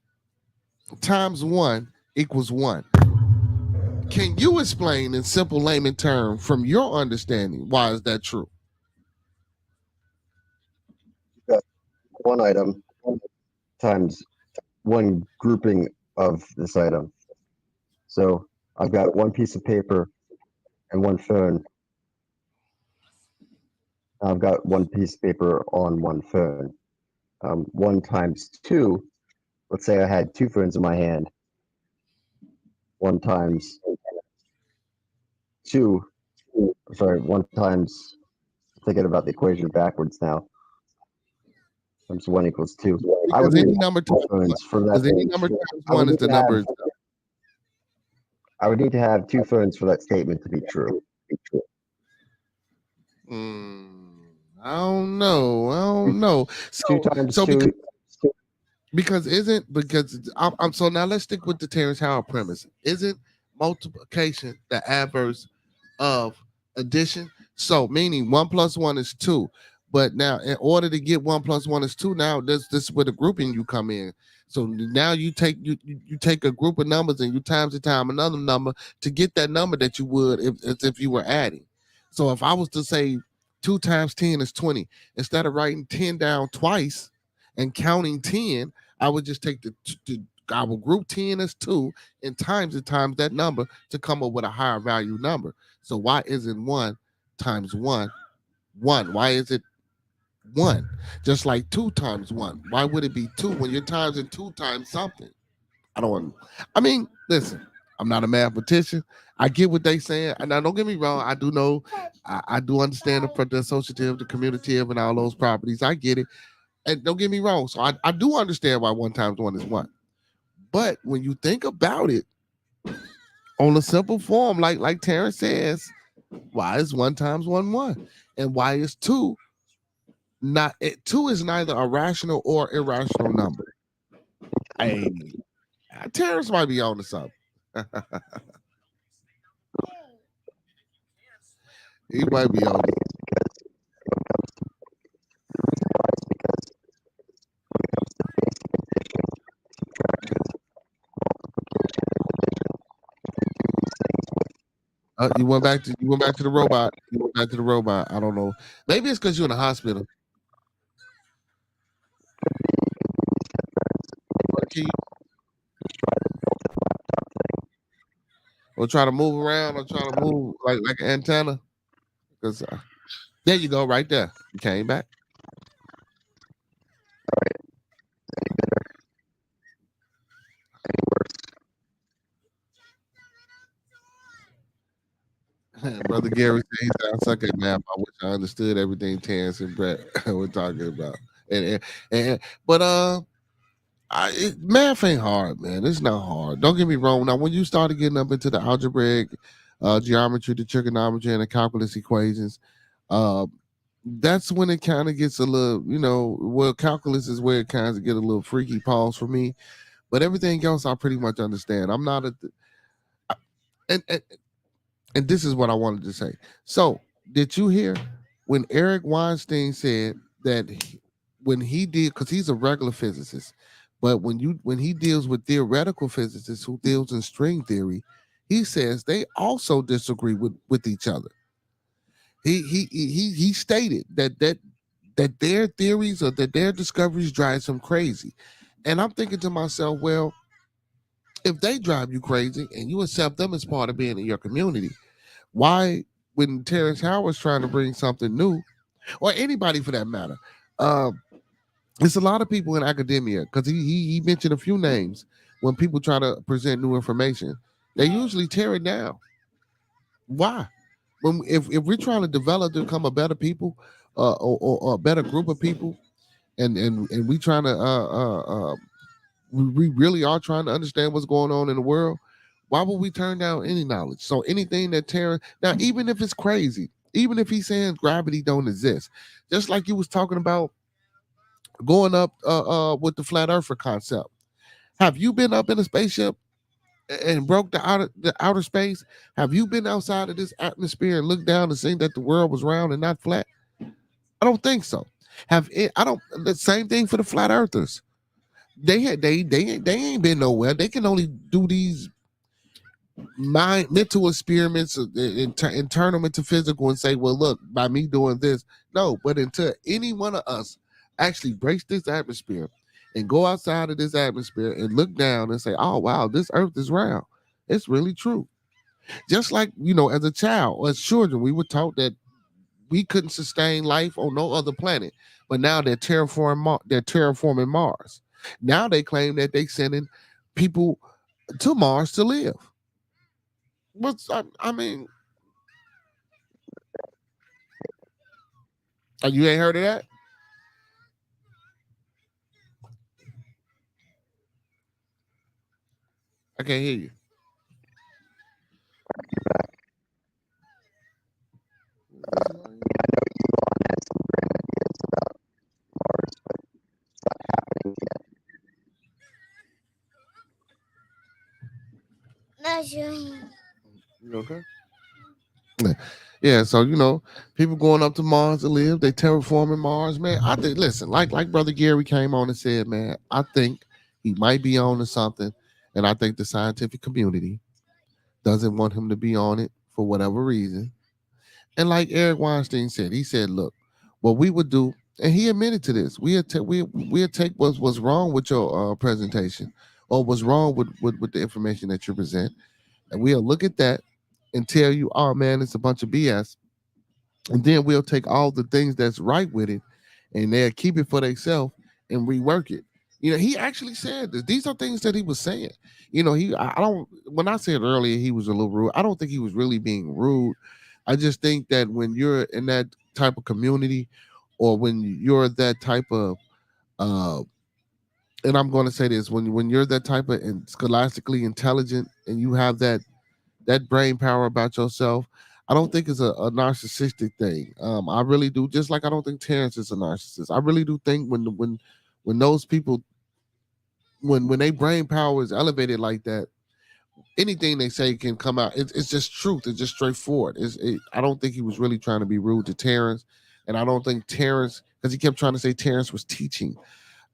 times 1 equals 1. Can you explain in simple layman term from your understanding why is that true? one item times one grouping of this item. So I've got one piece of paper and one phone. I've got one piece of paper on one phone. 1 times 2, let's say I had 2 phones in my hand. 1 times 2, sorry, 1 times, thinking about the equation backwards now. Times 1 equals 2. I would Any need number phones for that. any number times 1 is the number. I would need to have 2 phones for that statement to be true. I don't know. So, 2 times 2. because I'm so now let's stick with the Terrence Howard premise. Isn't multiplication the adverse of addition? So meaning 1 plus 1 is 2. But now in order to get 1 plus 1 is 2, now this is where the grouping you come in. So now you take a group of numbers and you times another number to get that number that you would if you were adding. So if I was to say 2 times 10 is 20, instead of writing 10 down twice and counting 10, I would just take I will group 10 as 2 and times that number to come up with a higher value number. So why isn't 1 times 1 1? Why is it 1? Just like 2 times 1. Why would it be 2 when you're times in 2 times something? I mean, listen, I'm not a mathematician. I get what they saying. And now don't get me wrong, I do know, I do understand the associative, the commutative, and all those properties. I get it. And don't get me wrong. So I do understand why 1 times 1 is 1. But when you think about it on a simple form, like Terrence says, why is 1 times 1 1? And why is 2 not 2 is neither a rational or irrational number. Hey, Terrence might be on to something. He might be on it. You went back to the robot. You went back to the robot. I don't know. Maybe it's because you're in the hospital. Or try to move around, or try to move like an antenna. Because there you go, right there. You came back. Brother Gary said he said, I suck at math. I wish I understood everything Terrence and Brett were talking about. But math ain't hard, man. It's not hard. Don't get me wrong. Now, when you started getting up into the algebraic geometry, the trigonometry, and the calculus equations, that's when it kind of gets a little, well, calculus is where it kind of get a little freaky pause for me. But everything else, I pretty much understand. I'm not a, and, and and this is what I wanted to say. So, did you hear when Eric Weinstein said that when he did, because he's a regular physicist, but when he deals with theoretical physicists who deals in string theory, he says they also disagree with each other. He stated that their theories or that their discoveries drive him crazy, and I'm thinking to myself, well, if they drive you crazy and you accept them as part of being in your community, why, when Terrence Howard's trying to bring something new, or anybody for that matter, um, it's a lot of people in academia because he mentioned a few names. When people try to present new information, they usually tear it down. Why? When if we're trying to develop to become a better people, or a better group of people, and we trying to we really are trying to understand what's going on in the world, why would we turn down any knowledge? So anything that Terrence, now, even if it's crazy, even if he's saying gravity don't exist, just like you was talking about going up with the flat earther concept. Have you been up in a spaceship and broke the outer space? Have you been outside of this atmosphere and looked down and seen that the world was round and not flat? I don't think so. Have it, I don't the same thing for the flat earthers. They ain't been nowhere. They can only do these mental experiments and turn them into physical and say, well, look, by me doing this. No, but until any one of us actually breaks this atmosphere and go outside of this atmosphere and look down and say, oh wow, this earth is round. It's really true. Just like, as a child or as children, we were taught that we couldn't sustain life on no other planet. But now they're terraforming Mars. Now they claim that they sending people to Mars to live. What's I mean, you ain't heard of that? I can't hear you. I know Elon had some great ideas about Mars, but it's not happening yet. You okay? Yeah, so people going up to Mars to live, they terraforming Mars, man. I think, listen, like Brother Gary came on and said, man, I think he might be on to something, and I think the scientific community doesn't want him to be on it for whatever reason. And like Eric Weinstein said, he said, look, what we would do, and he admitted to this, we'd take what's wrong with your presentation, or what's wrong with the information that you present, and we'll look at that and tell you, oh man, it's a bunch of BS. And then we'll take all the things that's right with it, and they'll keep it for themselves and rework it. He actually said this. These are things that he was saying. I don't, when I said earlier he was a little rude, I don't think he was really being rude. I just think that when you're in that type of community, or when you're that type of uh and I'm going to say this, when you're that type of scholastically intelligent, and you have that brain power about yourself, I don't think it's a narcissistic thing. I really do. Just like I don't think Terrence is a narcissist. I really do think when those people, when they brain power is elevated like that, anything they say can come out. It's just truth. It's just straightforward. I don't think he was really trying to be rude to Terrence, and I don't think Terrence, because he kept trying to say Terrence was teaching.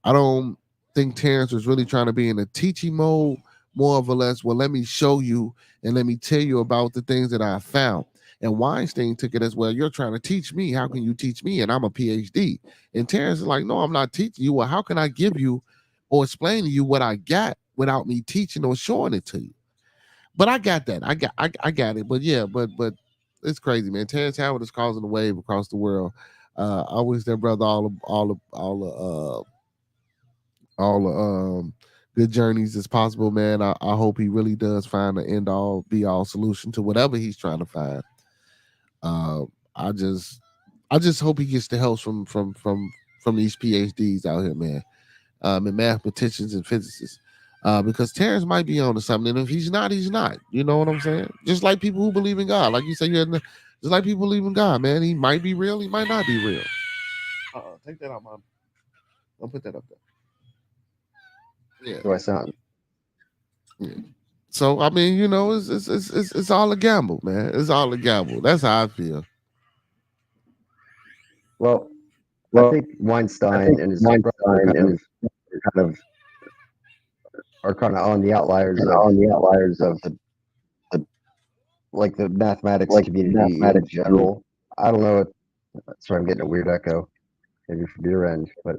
I don't think Terrence was really trying to be in a teaching mode, more of a less, well, let me show you and let me tell you about the things that I found. And Weinstein took it as, well, you're trying to teach me. How can you teach me? And I'm a PhD. And Terrence is like, no, I'm not teaching you. Well, how can I give you or explain to you what I got without me teaching or showing it to you? But I got that. I got it. But yeah, but it's crazy, man. Terrence Howard is causing a wave across the world. I wish that brother all the good journeys as possible, man. I hope he really does find the end all be all solution to whatever he's trying to find. Uh, I just I just hope he gets the help from these PhDs out here, man, and mathematicians and physicists. Because Terrence might be on to something, and if he's not, he's not. You know what I'm saying? Just like people who believe in God, like you say, Just like people believe in God, man. He might be real, he might not be real. Take that out, Mom. I'll put that up there. Yeah. Do I sound? Yeah. So I mean, you know, it's all a gamble, man. It's all a gamble. That's how I feel. Well, I Well, think I Weinstein think and his brother Weinstein and his kind of are kind of on the outliers kind of of on the outliers of the the like the mathematics like community in mathematics community. general. I don't know. Sorry, I'm getting a weird echo, maybe from your end, but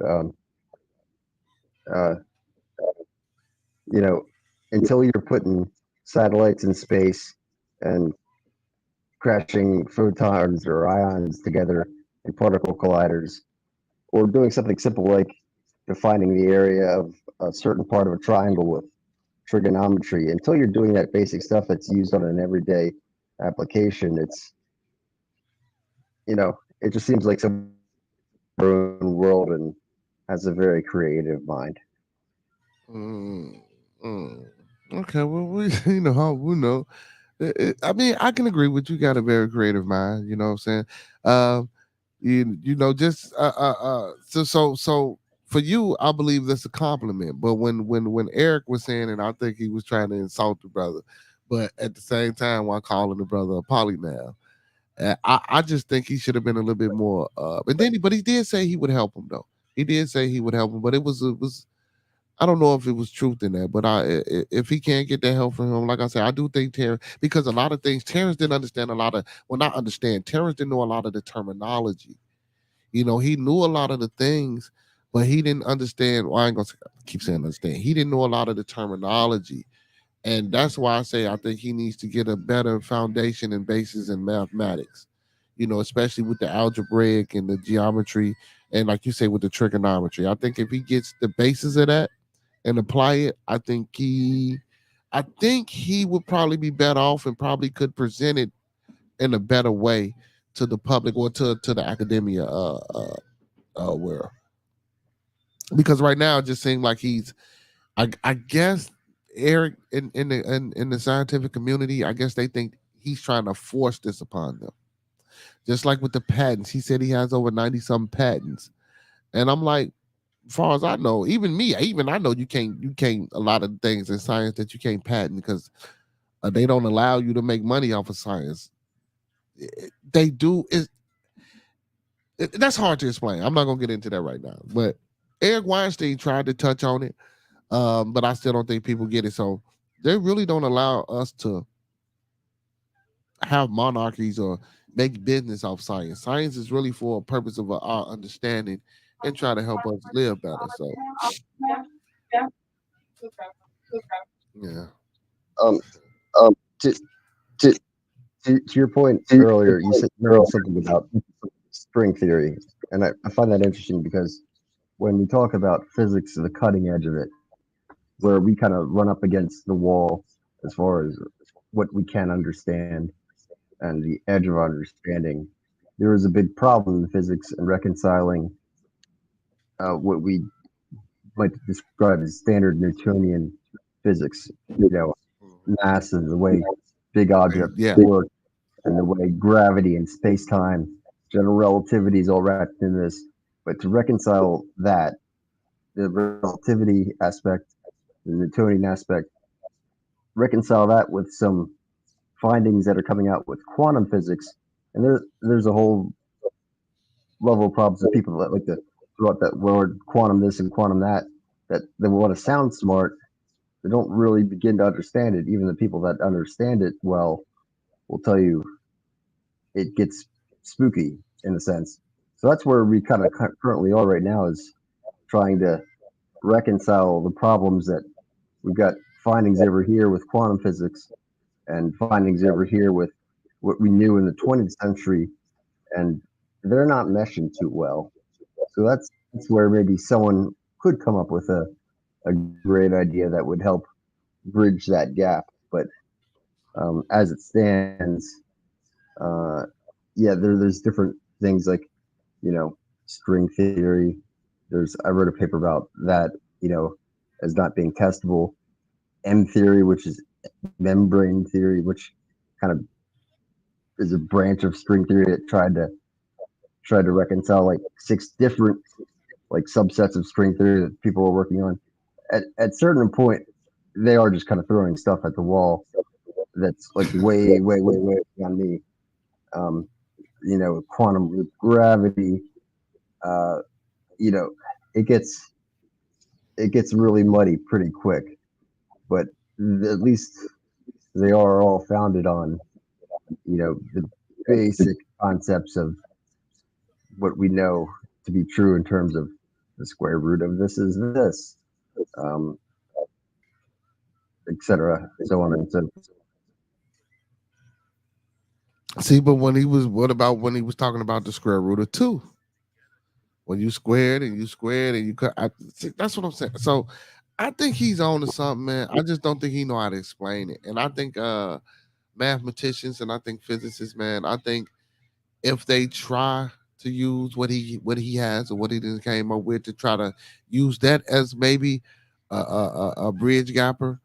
uh, you know, until you're putting satellites in space and crashing photons or ions together in particle colliders, or doing something simple like defining the area of a certain part of a triangle with trigonometry, until you're doing that basic stuff that's used on an everyday application, it's, you know, it just seems like some own world and has a very creative mind. Mm, mm. Okay, well, you know, we know. I mean, I can agree with you. Got a very creative mind. You know what I'm saying? Um, you know, just so for you, I believe that's a compliment. But when Eric was saying it, I think he was trying to insult the brother, but at the same time, while calling the brother a polymath. I just think he should have been a little bit more. But he did say he would help him though. He did say he would help him, but it was. I don't know if it was truth in that, but if he can't get that help from him, like I said, I do think Terrence, because a lot of things Terrence didn't understand a lot of, well, not understand. Terrence didn't know a lot of the terminology. You know, he knew a lot of the things, but he didn't understand. Well, I ain't gonna keep saying understand. He didn't know a lot of the terminology, and that's why I say I think he needs to get a better foundation and basis in mathematics. You know, especially with the algebraic and the geometry, and like you say with the trigonometry. I think if he gets the basis of that and apply it, I think he would probably be better off and probably could present it in a better way to the public or to the academia world. Because right now it just seems like I guess Eric in the scientific community, I guess they think he's trying to force this upon them. Just like with the patents, he said he has over 90 some patents, and I'm like, as far as I know, even me, even I know you can't a lot of things in science that you can't patent because they don't allow you to make money off of science. They do that's hard to explain. I'm not gonna get into that right now. But Eric Weinstein tried to touch on it, but I still don't think people get it. So they really don't allow us to have monarchies or make business off science. Science is really for a purpose of our understanding and try to help us live better. So yeah. Um, um to, to to your point to your earlier, you point said you mentioned earlier. something about string theory, and I find that interesting because when we talk about physics, the cutting edge of it, where we kind of run up against the wall as far as what we can understand and the edge of understanding, there is a big problem in physics and reconciling what we might describe as standard Newtonian physics. You know, mass and the way big objects Yeah. work, and the way gravity and space time, general relativity is all wrapped in this. But to reconcile that, the relativity aspect, the Newtonian aspect, reconcile that with some findings that are coming out with quantum physics, and there's a whole level of problems with people that like to throw out that word quantum this and quantum that, that they want to sound smart, they don't really begin to understand it. Even the people that understand it well will tell you it gets spooky in a sense. So that's where we kind of currently are right now, is trying to reconcile the problems that we've got findings over here with quantum physics and findings over here with what we knew in the 20th century, and they're not meshing too well. So that's where maybe someone could come up with a great idea that would help bridge that gap. But as it stands, uh, yeah, there's different things like, you know, string theory. I wrote a paper about that, you know, as not being testable. M theory, which is membrane theory, which kind of is a branch of string theory that tried to reconcile like 6 different like subsets of string theory that people were working on. At certain point, they are just kind of throwing stuff at the wall that's like way beyond me. You know, quantum loop gravity. You know, it gets really muddy pretty quick, but at least they are all founded on, you know, the basic concepts of what we know to be true in terms of the square root of this is this, um, etc. So on and so forth. See, but what about when he was talking about the square root of 2? When you squared and you cut, see, that's what I'm saying. So I think he's on to something, man. I just don't think he know how to explain it. And I think mathematicians and I think physicists, man, I think if they try to use what he has or what he just came up with to try to use that as maybe a bridge gapper,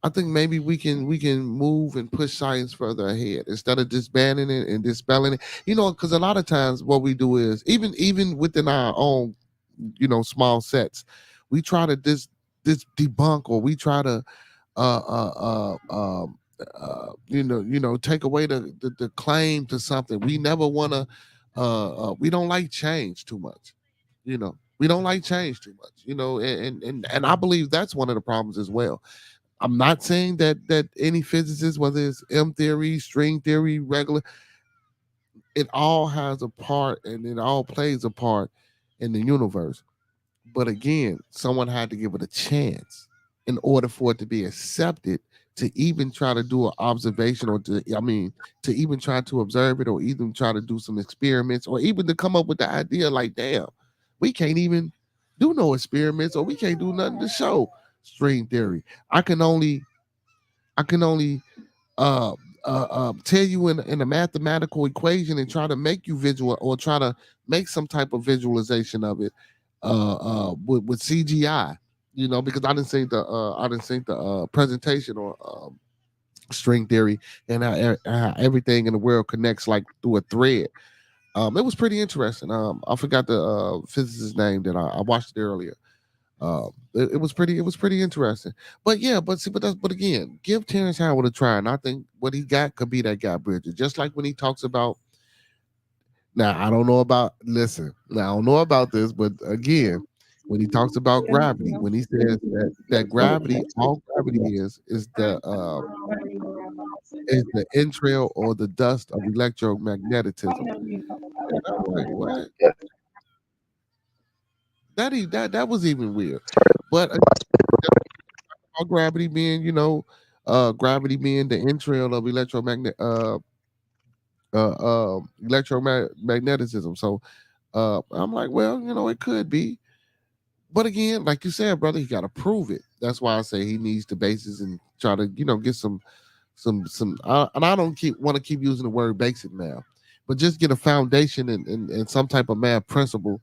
I think maybe we can move and push science further ahead instead of disbanding it and dispelling it. You know, because a lot of times what we do is even within our own, you know, small sets, we try to this debunk, or we try to uh uh uh um take away the claim to something. We never want to we don't like change too much, you know. We don't like change too much, you know, and I believe that's one of the problems as well. I'm not saying that any physicist, whether it's M theory, string theory, regular, it all has a part and it all plays a part in the universe. But again, someone had to give it a chance in order for it to be accepted, to even try to do an observation, or to even try to observe it, or even try to do some experiments, or even to come up with the idea like, damn, we can't even do no experiments, or we can't do nothing to show string theory. I can only I can only uh, tell you in a mathematical equation and try to make you visual, or try to make some type of visualization of it with CGI. You know, because I didn't think the presentation or string theory and how everything in the world connects like through a thread. It was pretty interesting. I forgot the physicist's name that I watched it earlier. It was pretty interesting. But yeah, but again, give Terrence Howard a try, and I think what he got could be that guy Bridges. Just like when he talks about, now I don't know about, listen, now I don't know about this, but again, when he talks about gravity, when he says that gravity, all gravity is the entrail or the dust of electromagnetism. And I'm like, what? Yeah. That was even weird. But all gravity being, gravity being the entrail of electromagnetism. So I'm like, well, it could be. But again, like you said, brother, he got to prove it. That's why I say he needs the basis and try to, get some. And I don't want to keep using the word basic math, but just get a foundation and some type of math principle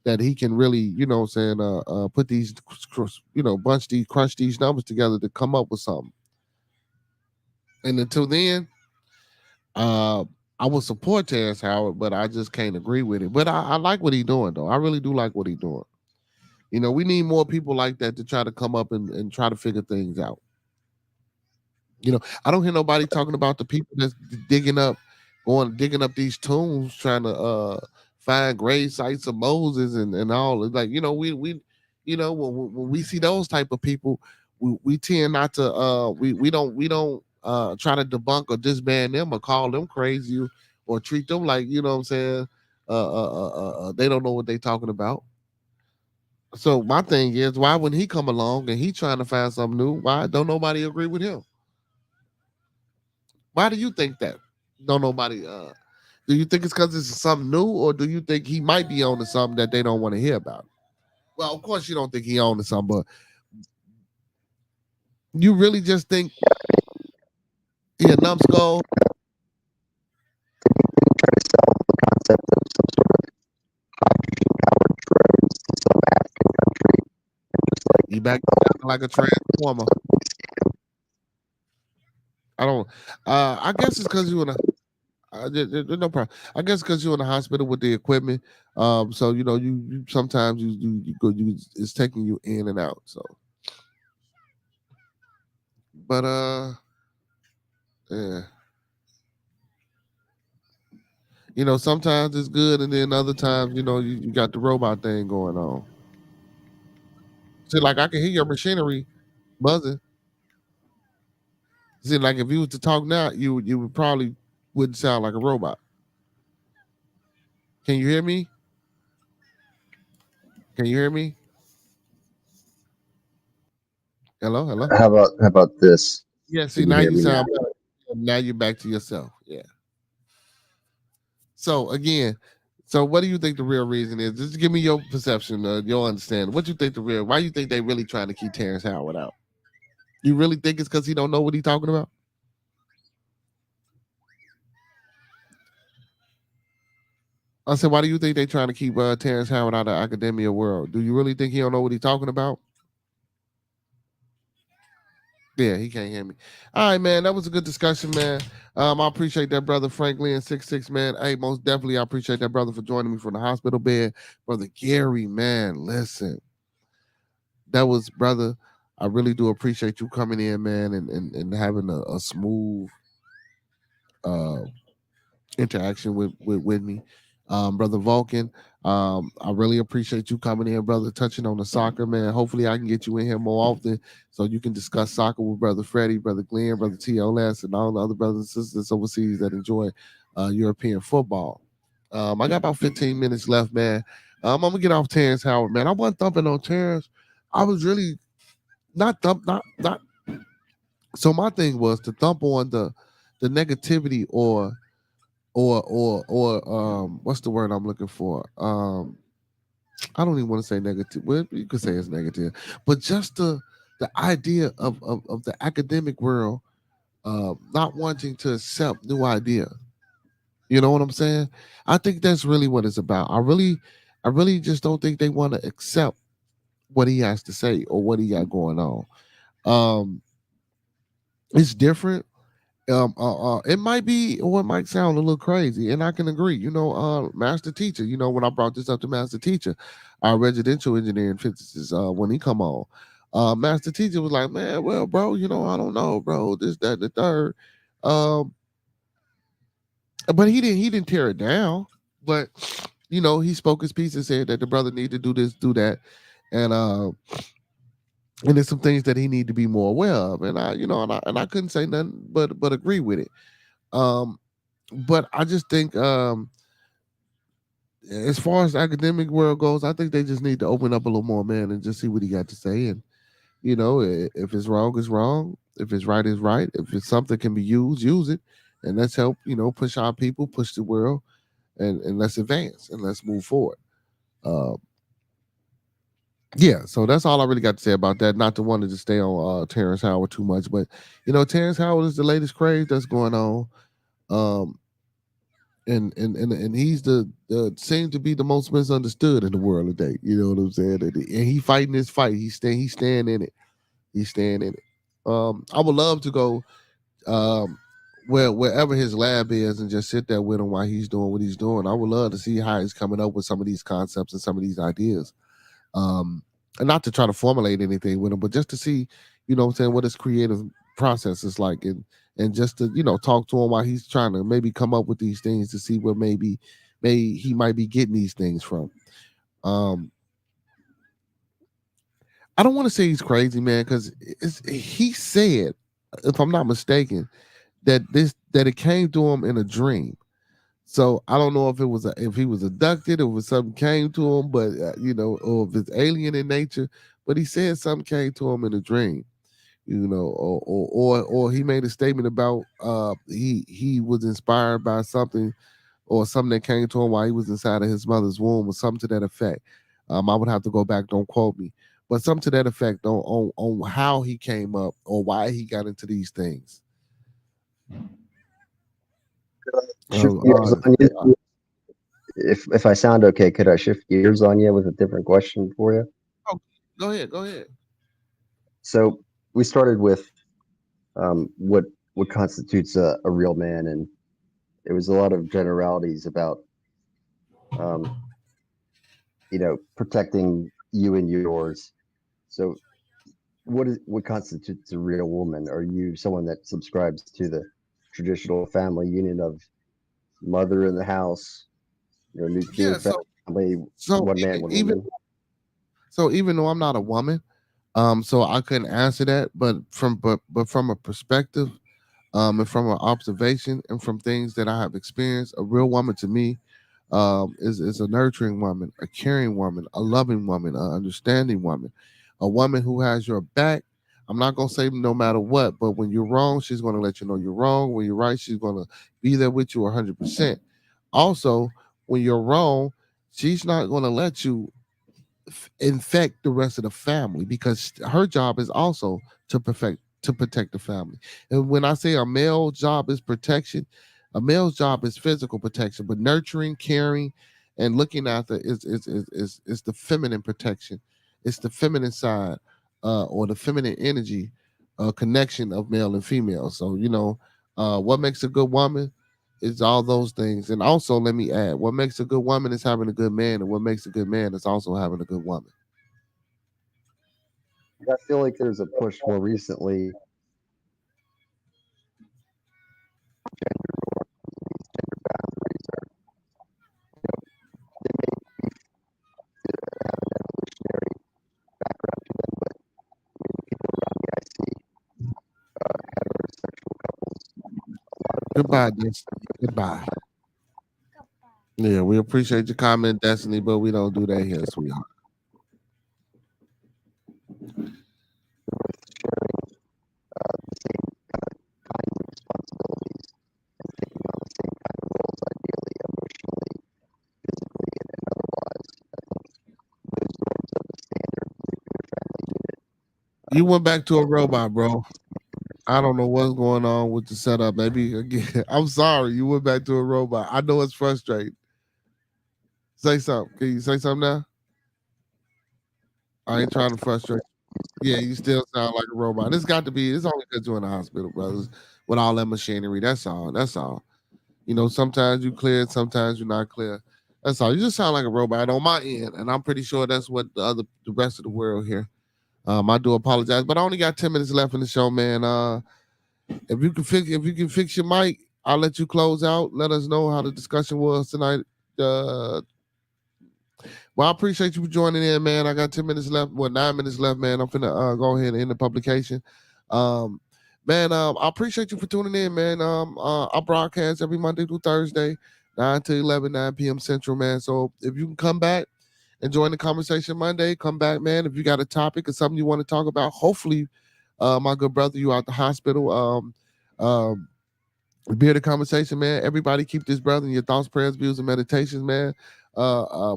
that he can really, put these, crunch these numbers together to come up with something. And until then, uh, I will support Terrence Howard, but I just can't agree with it. But I like what he's doing, though. I really do like what he's doing. We need more people like that to try to come up and try to figure things out. I don't hear nobody talking about the people that's digging up these tombs, trying to find grave sites of Moses and all. It's like, when we see those type of people, we tend not to we don't try to debunk or disband them or call them crazy or treat them like, you know what I'm saying, they don't know what they talking about. So my thing is, why when he come along and he trying to find something new, why don't nobody agree with him? Why do you think that? Don't nobody do you think it's because it's something new, or do you think he might be on to something that they don't want to hear about? Well, of course you don't think he on to something, but you really just think he a numbskull? Try to sell the concept of some sort of hydrogen-powered drones to some African country, and just like He back like a transformer. I don't. I guess it's because you in a. There's no problem. I guess because you're in the hospital with the equipment, so you sometimes you go it's taking you in and out. So, but yeah, sometimes it's good, and then other times you got the robot thing going on. See, like I can hear your machinery buzzing. See, like if you was to talk now, you would probably wouldn't sound like a robot. Can you hear me? Can you hear me? Hello, hello. How about this? Yeah. See, Can you now hear you me now? sound better. Now you're back to yourself. Yeah. So again, so what do you think the real reason is? Just give me your perception, your understanding. What you think the real? Why you think they really trying to keep Terrence Howard out? You really think it's because he don't know what he's talking about? I said, why do you think they trying to keep Terrence Howard out of the academia world? Do you really think he don't know what he's talking about? Yeah, he can't hear me. All right, man. That was a good discussion, man. I appreciate that, brother Franklin 66, man. Hey, most definitely, I appreciate that, brother, for joining me from the hospital bed. Brother Gary, man, listen, that was, brother. I really do appreciate you coming in, man, and having a smooth uh interaction with me. Brother Vulcan, I really appreciate you coming in, brother, touching on the soccer, man. Hopefully I can get you in here more often so you can discuss soccer with brother Freddie, brother Glenn, brother TLS, and all the other brothers and sisters overseas that enjoy European football. I got about 15 minutes left, man. I'm gonna get off Terrence Howard, man. I wasn't thumping on Terrence. I was really not. So my thing was to thump on the negativity or what's the word I'm looking for? I don't even want to say negative. Well, you could say it's negative, but just the idea of the academic world not wanting to accept new idea. You know what I'm saying? I think that's really what it's about. I really just don't think they want to accept what he has to say or what he got going on. Um, it's different. It might be, or it might sound a little crazy, and I can agree. Master teacher. When I brought this up to master teacher, our residential engineering physicist, when he come on, master teacher was like, "Man, well, bro, I don't know, bro, this, that, the third." Um, but he didn't tear it down. But he spoke his piece and said that the brother need to do this, do that, and there's some things that he need to be more aware of. And I couldn't say nothing but agree with it. Um, but I just think as far as the academic world goes, I think they just need to open up a little more, man, and just see what he got to say. And if it's wrong, it's wrong. If it's right, it's right. If it's something can be used, use it, and let's help push our people, push the world, and let's advance and let's move forward. Uh, yeah, so that's all I really got to say about that. Not to want to just stay on Terrence Howard too much, but Terrence Howard is the latest craze that's going on. Um, and he's the seems to be the most misunderstood in the world today. You know what I'm saying? And he fighting this fight. He's staying in it. He's staying in it. I would love to go wherever his lab is and just sit there with him while he's doing what he's doing. I would love to see how he's coming up with some of these concepts and some of these ideas. And not to try to formulate anything with him, but just to see, what I'm saying, what his creative process is like, and just to talk to him while he's trying to maybe come up with these things to see where maybe he might be getting these things from. Um, I don't want to say he's crazy, man, because he said, if I'm not mistaken, that it came to him in a dream. So I don't know if if he was abducted or if something came to him, but or if it's alien in nature. But he said something came to him in a dream, or he made a statement about he was inspired by something or something that came to him while he was inside of his mother's womb or something to that effect. I would have to go back, don't quote me, but something to that effect on how he came up or why he got into these things. Shift gears on you. If I sound okay, could I shift gears on you with a different question for you? Oh, go ahead, go ahead. So we started with what constitutes a real man, and it was a lot of generalities about, protecting you and yours. So what constitutes a real woman? Are you someone that subscribes to the traditional family union of mother in the house, nuclear Yeah. family, So one man, one even woman? even though I'm not a woman, so I couldn't answer that, but from a perspective, and from an observation and from things that I have experienced, a real woman to me, is a nurturing woman, a caring woman, a loving woman, an understanding woman, a woman who has your back. I'm not gonna say no matter what, but when you're wrong, she's gonna let you know you're wrong. When you're right, she's gonna be there with you 100%. Also, when you're wrong, she's not gonna let you infect the rest of the family, because her job is also to protect the family. And when I say a male job is protection, a male's job is physical protection, but nurturing, caring, and looking after is the feminine protection. It's the feminine side, or the feminine energy, connection of male and female. So what makes a good woman is all those things. And also, let me add, what makes a good woman is having a good man, and what makes a good man is also having a good woman. I feel like there's a push more recently. Gender norms, these gender boundaries are, they may have an evolutionary background to them, but the people around me, I see heterosexual couples. A lot of them Goodbye, Destiny. Goodbye. Yeah, we appreciate your comment, Destiny, but we don't do that here, sweetheart. both sharing the same kinds of responsibilities and taking on the same kind of roles, ideally, emotionally, physically, and otherwise. I think those norms of the standard nuclear family unit. You went back to a robot, bro. I don't know what's going on with the setup. Maybe again, I'm sorry. You went back to a robot. I know it's frustrating. Say something. Can you say something now? I ain't trying to frustrate. Yeah, you still sound like a robot. It's got to be. It's only because you're in the hospital, brothers, with all that machinery. That's all. That's all. Sometimes you clear, sometimes you're not clear. That's all. You just sound like a robot on my end, and I'm pretty sure that's what the rest of the world here. I do apologize, but I only got 10 minutes left in the show, man. If you can fix your mic, I'll let you close out. Let us know how the discussion was tonight. Uh, well, I appreciate you for joining in, man. I got 10 minutes left. 9 minutes left, man. I'm finna go ahead and end the publication. Um, man, I appreciate you for tuning in, man. I broadcast every Monday through Thursday, 9 to 11, 9 p.m. Central, man. So if you can come back and join the conversation Monday, come back, man. If you got a topic or something you want to talk about, hopefully, my good brother, you out the hospital. Um, Bearded Conversation, man. Everybody keep this brother in your thoughts, prayers, views, and meditations, man.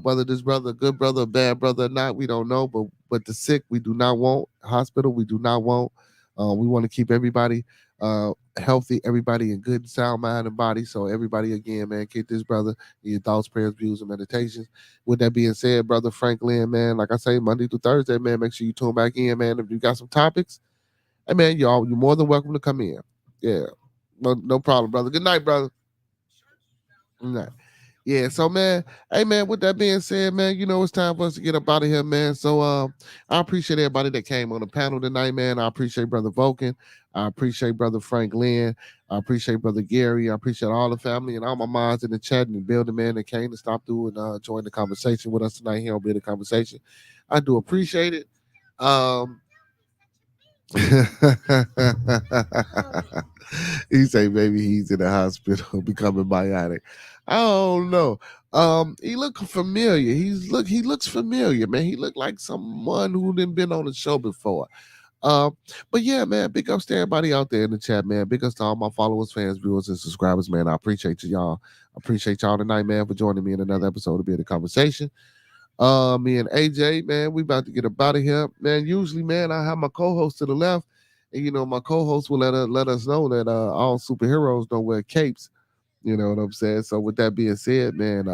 Whether this brother, a good brother, a bad brother or not, we don't know. But the sick, we do not want. Hospital, we do not want. We want to keep everybody healthy, everybody in good, sound mind and body. So everybody, again, man, keep this brother in your thoughts, prayers, views, and meditations. With that being said, brother Franklin, man, like I say, Monday through Thursday, man, make sure you tune back in, man. If you got some topics, hey, man, you're more than welcome to come in. Yeah. No problem, brother. Good night, brother. Good night. Yeah, so man, hey man, with that being said, man, it's time for us to get up out of here, man. So I appreciate everybody that came on the panel tonight, man. I appreciate Brother Vulcan. I appreciate Brother Frank Lynn. I appreciate Brother Gary. I appreciate all the family and all my mods in the chat and the building, man, that came to stop through and join the conversation with us tonight here on Bearded Conversation. I do appreciate it. He say maybe he's in the hospital becoming biotic. I don't know. He look familiar. He looks familiar, man. He looked like someone who didn't been on the show before. But yeah, man, big ups to everybody out there in the chat, man. Big ups to all my followers, fans, viewers, and subscribers, man. I appreciate y'all. I appreciate y'all tonight, man, for joining me in another episode of Bearded Conversation. Me and AJ, man, we about to get up out of here, man. Usually, man, I have my co-host to the left, and my co-host will let us know that all superheroes don't wear capes. You know what I'm saying? So with that being said, man,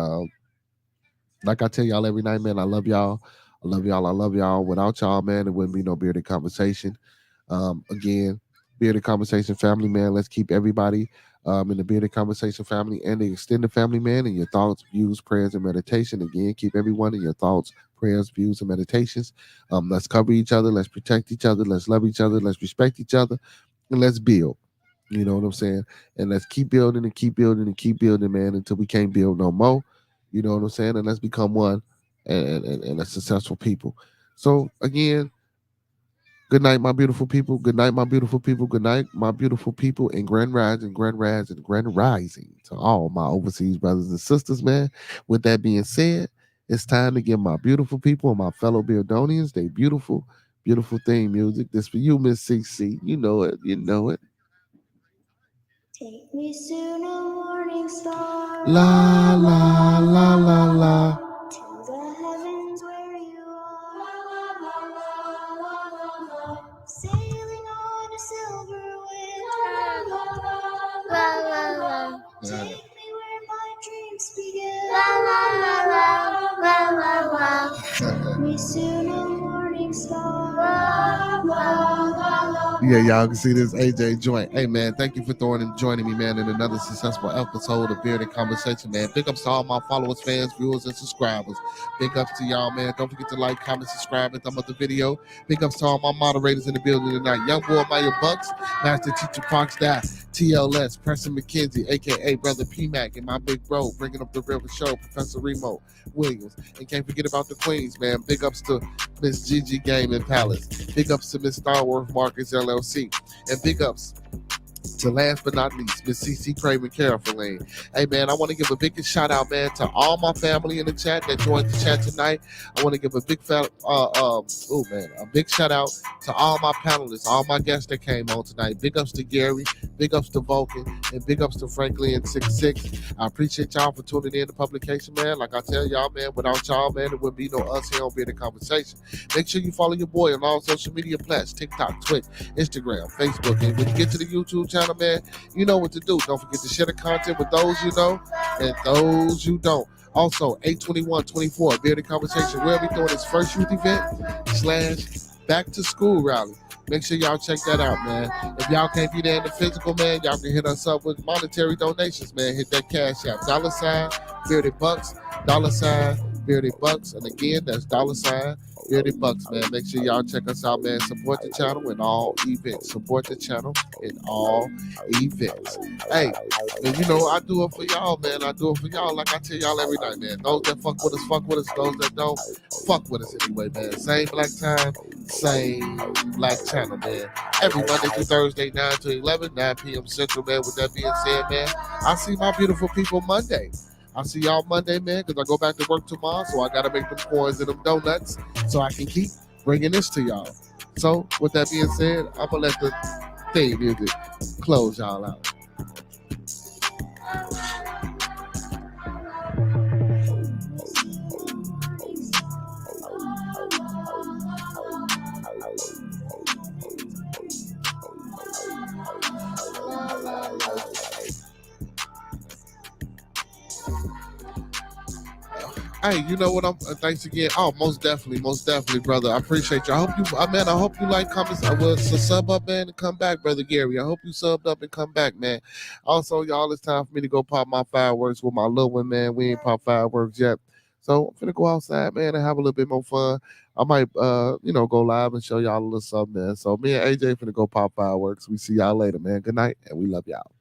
like I tell y'all every night, man, I love y'all. I love y'all. I love y'all. Without y'all, man, it wouldn't be no Bearded Conversation. Again, Bearded Conversation family, man. Let's keep everybody in the Bearded Conversation family and the extended family, man, and your thoughts, views, prayers, and meditation. Again, keep everyone in your thoughts, prayers, views, and meditations. Let's cover each other. Let's protect each other. Let's love each other. Let's respect each other. And let's build. You know what I'm saying? And let's keep building and keep building and keep building, man, until we can't build no more. You know what I'm saying? And let's become one and a successful people. So, again, good night, my beautiful people. Good night, my beautiful people. Good night, my beautiful people in Grand Rising, Grand Rising, Grand Rising to all my overseas brothers and sisters, man. With that being said, it's time to give my beautiful people and my fellow Beardonians they beautiful, beautiful theme music. This for you, Miss CC. You know it. You know it. Take me soon, a morning star. La, la, la, la, la. To the heavens where you are. Sailing on a silver wind. Take me where my dreams begin. Take me soon, a morning star. Yeah, y'all can see this AJ joint. Hey, man, thank you for joining me, man, in another successful episode of Bearded Conversation, man. Big ups to all my followers, fans, viewers, and subscribers. Big ups to y'all, man. Don't forget to like, comment, subscribe, and thumb up the video. Big ups to all my moderators in the building tonight. Young boy Maya Bucks, Master Teacher Fox Dye, TLS, Preston McKenzie, a.k.a. Brother P-Mac, and my big bro, bringing up the real show, Professor Remo Williams. And can't forget about the Queens, man. Big ups to Miss Gigi Gaming Palace. Big ups to Miss Star Wars Markets LLC. And big ups to last but not least, Miss CC Craven Carefully. Hey, man, I want to give a big shout out, man, to all my family in the chat that joined the chat tonight. I want to give a big a big shout out to all my panelists, all my guests that came on tonight. Big ups to Gary, big ups to Vulcan, and big ups to Franklin and 66. I appreciate y'all for tuning in to publication, man. Like I tell y'all, man, without y'all, man, there wouldn't be no us here on Bearded Conversation. Make sure you follow your boy on all social media platforms, TikTok, Twitch, Instagram, Facebook. And when you get to the YouTube channel, man, you know what to do. Don't forget to share the content with those you know and those you don't. Also, 8/21/24, Bearded Conversation. We'll be doing this first youth event / back to school rally. Make sure y'all check that out, man. If y'all can't be there in the physical, man, y'all can hit us up with monetary donations, man. Hit that cash app. $ Bearded Bucks, $ Bearded Bucks. And again, that's $ Bearded Bucks, man. Make sure y'all check us out, man. Support the channel in all events. Support the channel in all events. Hey, and you know, I do it for y'all, man. I do it for y'all like I tell y'all every night, man. Those that fuck with us, fuck with us. Those that don't, fuck with us anyway, man. Same black time, same black channel, man. Every Monday through Thursday, 9 to 11, 9 p.m. Central, man. With that being said, man, I'll see my beautiful people Monday. I'll see y'all Monday, man, because I go back to work tomorrow, so I got to make them coins and them donuts so I can keep bringing this to y'all. So, with that being said, I'm going to let the theme music close y'all out. Hey, you know what? Thanks again. Oh, most definitely, brother. I appreciate you. I hope you like comments. I will sub up, man, and come back, brother Gary. I hope you subbed up and come back, man. Also, y'all, it's time for me to go pop my fireworks with my little one, man. We ain't pop fireworks yet, so I'm gonna go outside, man, and have a little bit more fun. I might, go live and show y'all a little something, man. So me and AJ finna go pop fireworks. We see y'all later, man. Good night, and we love y'all.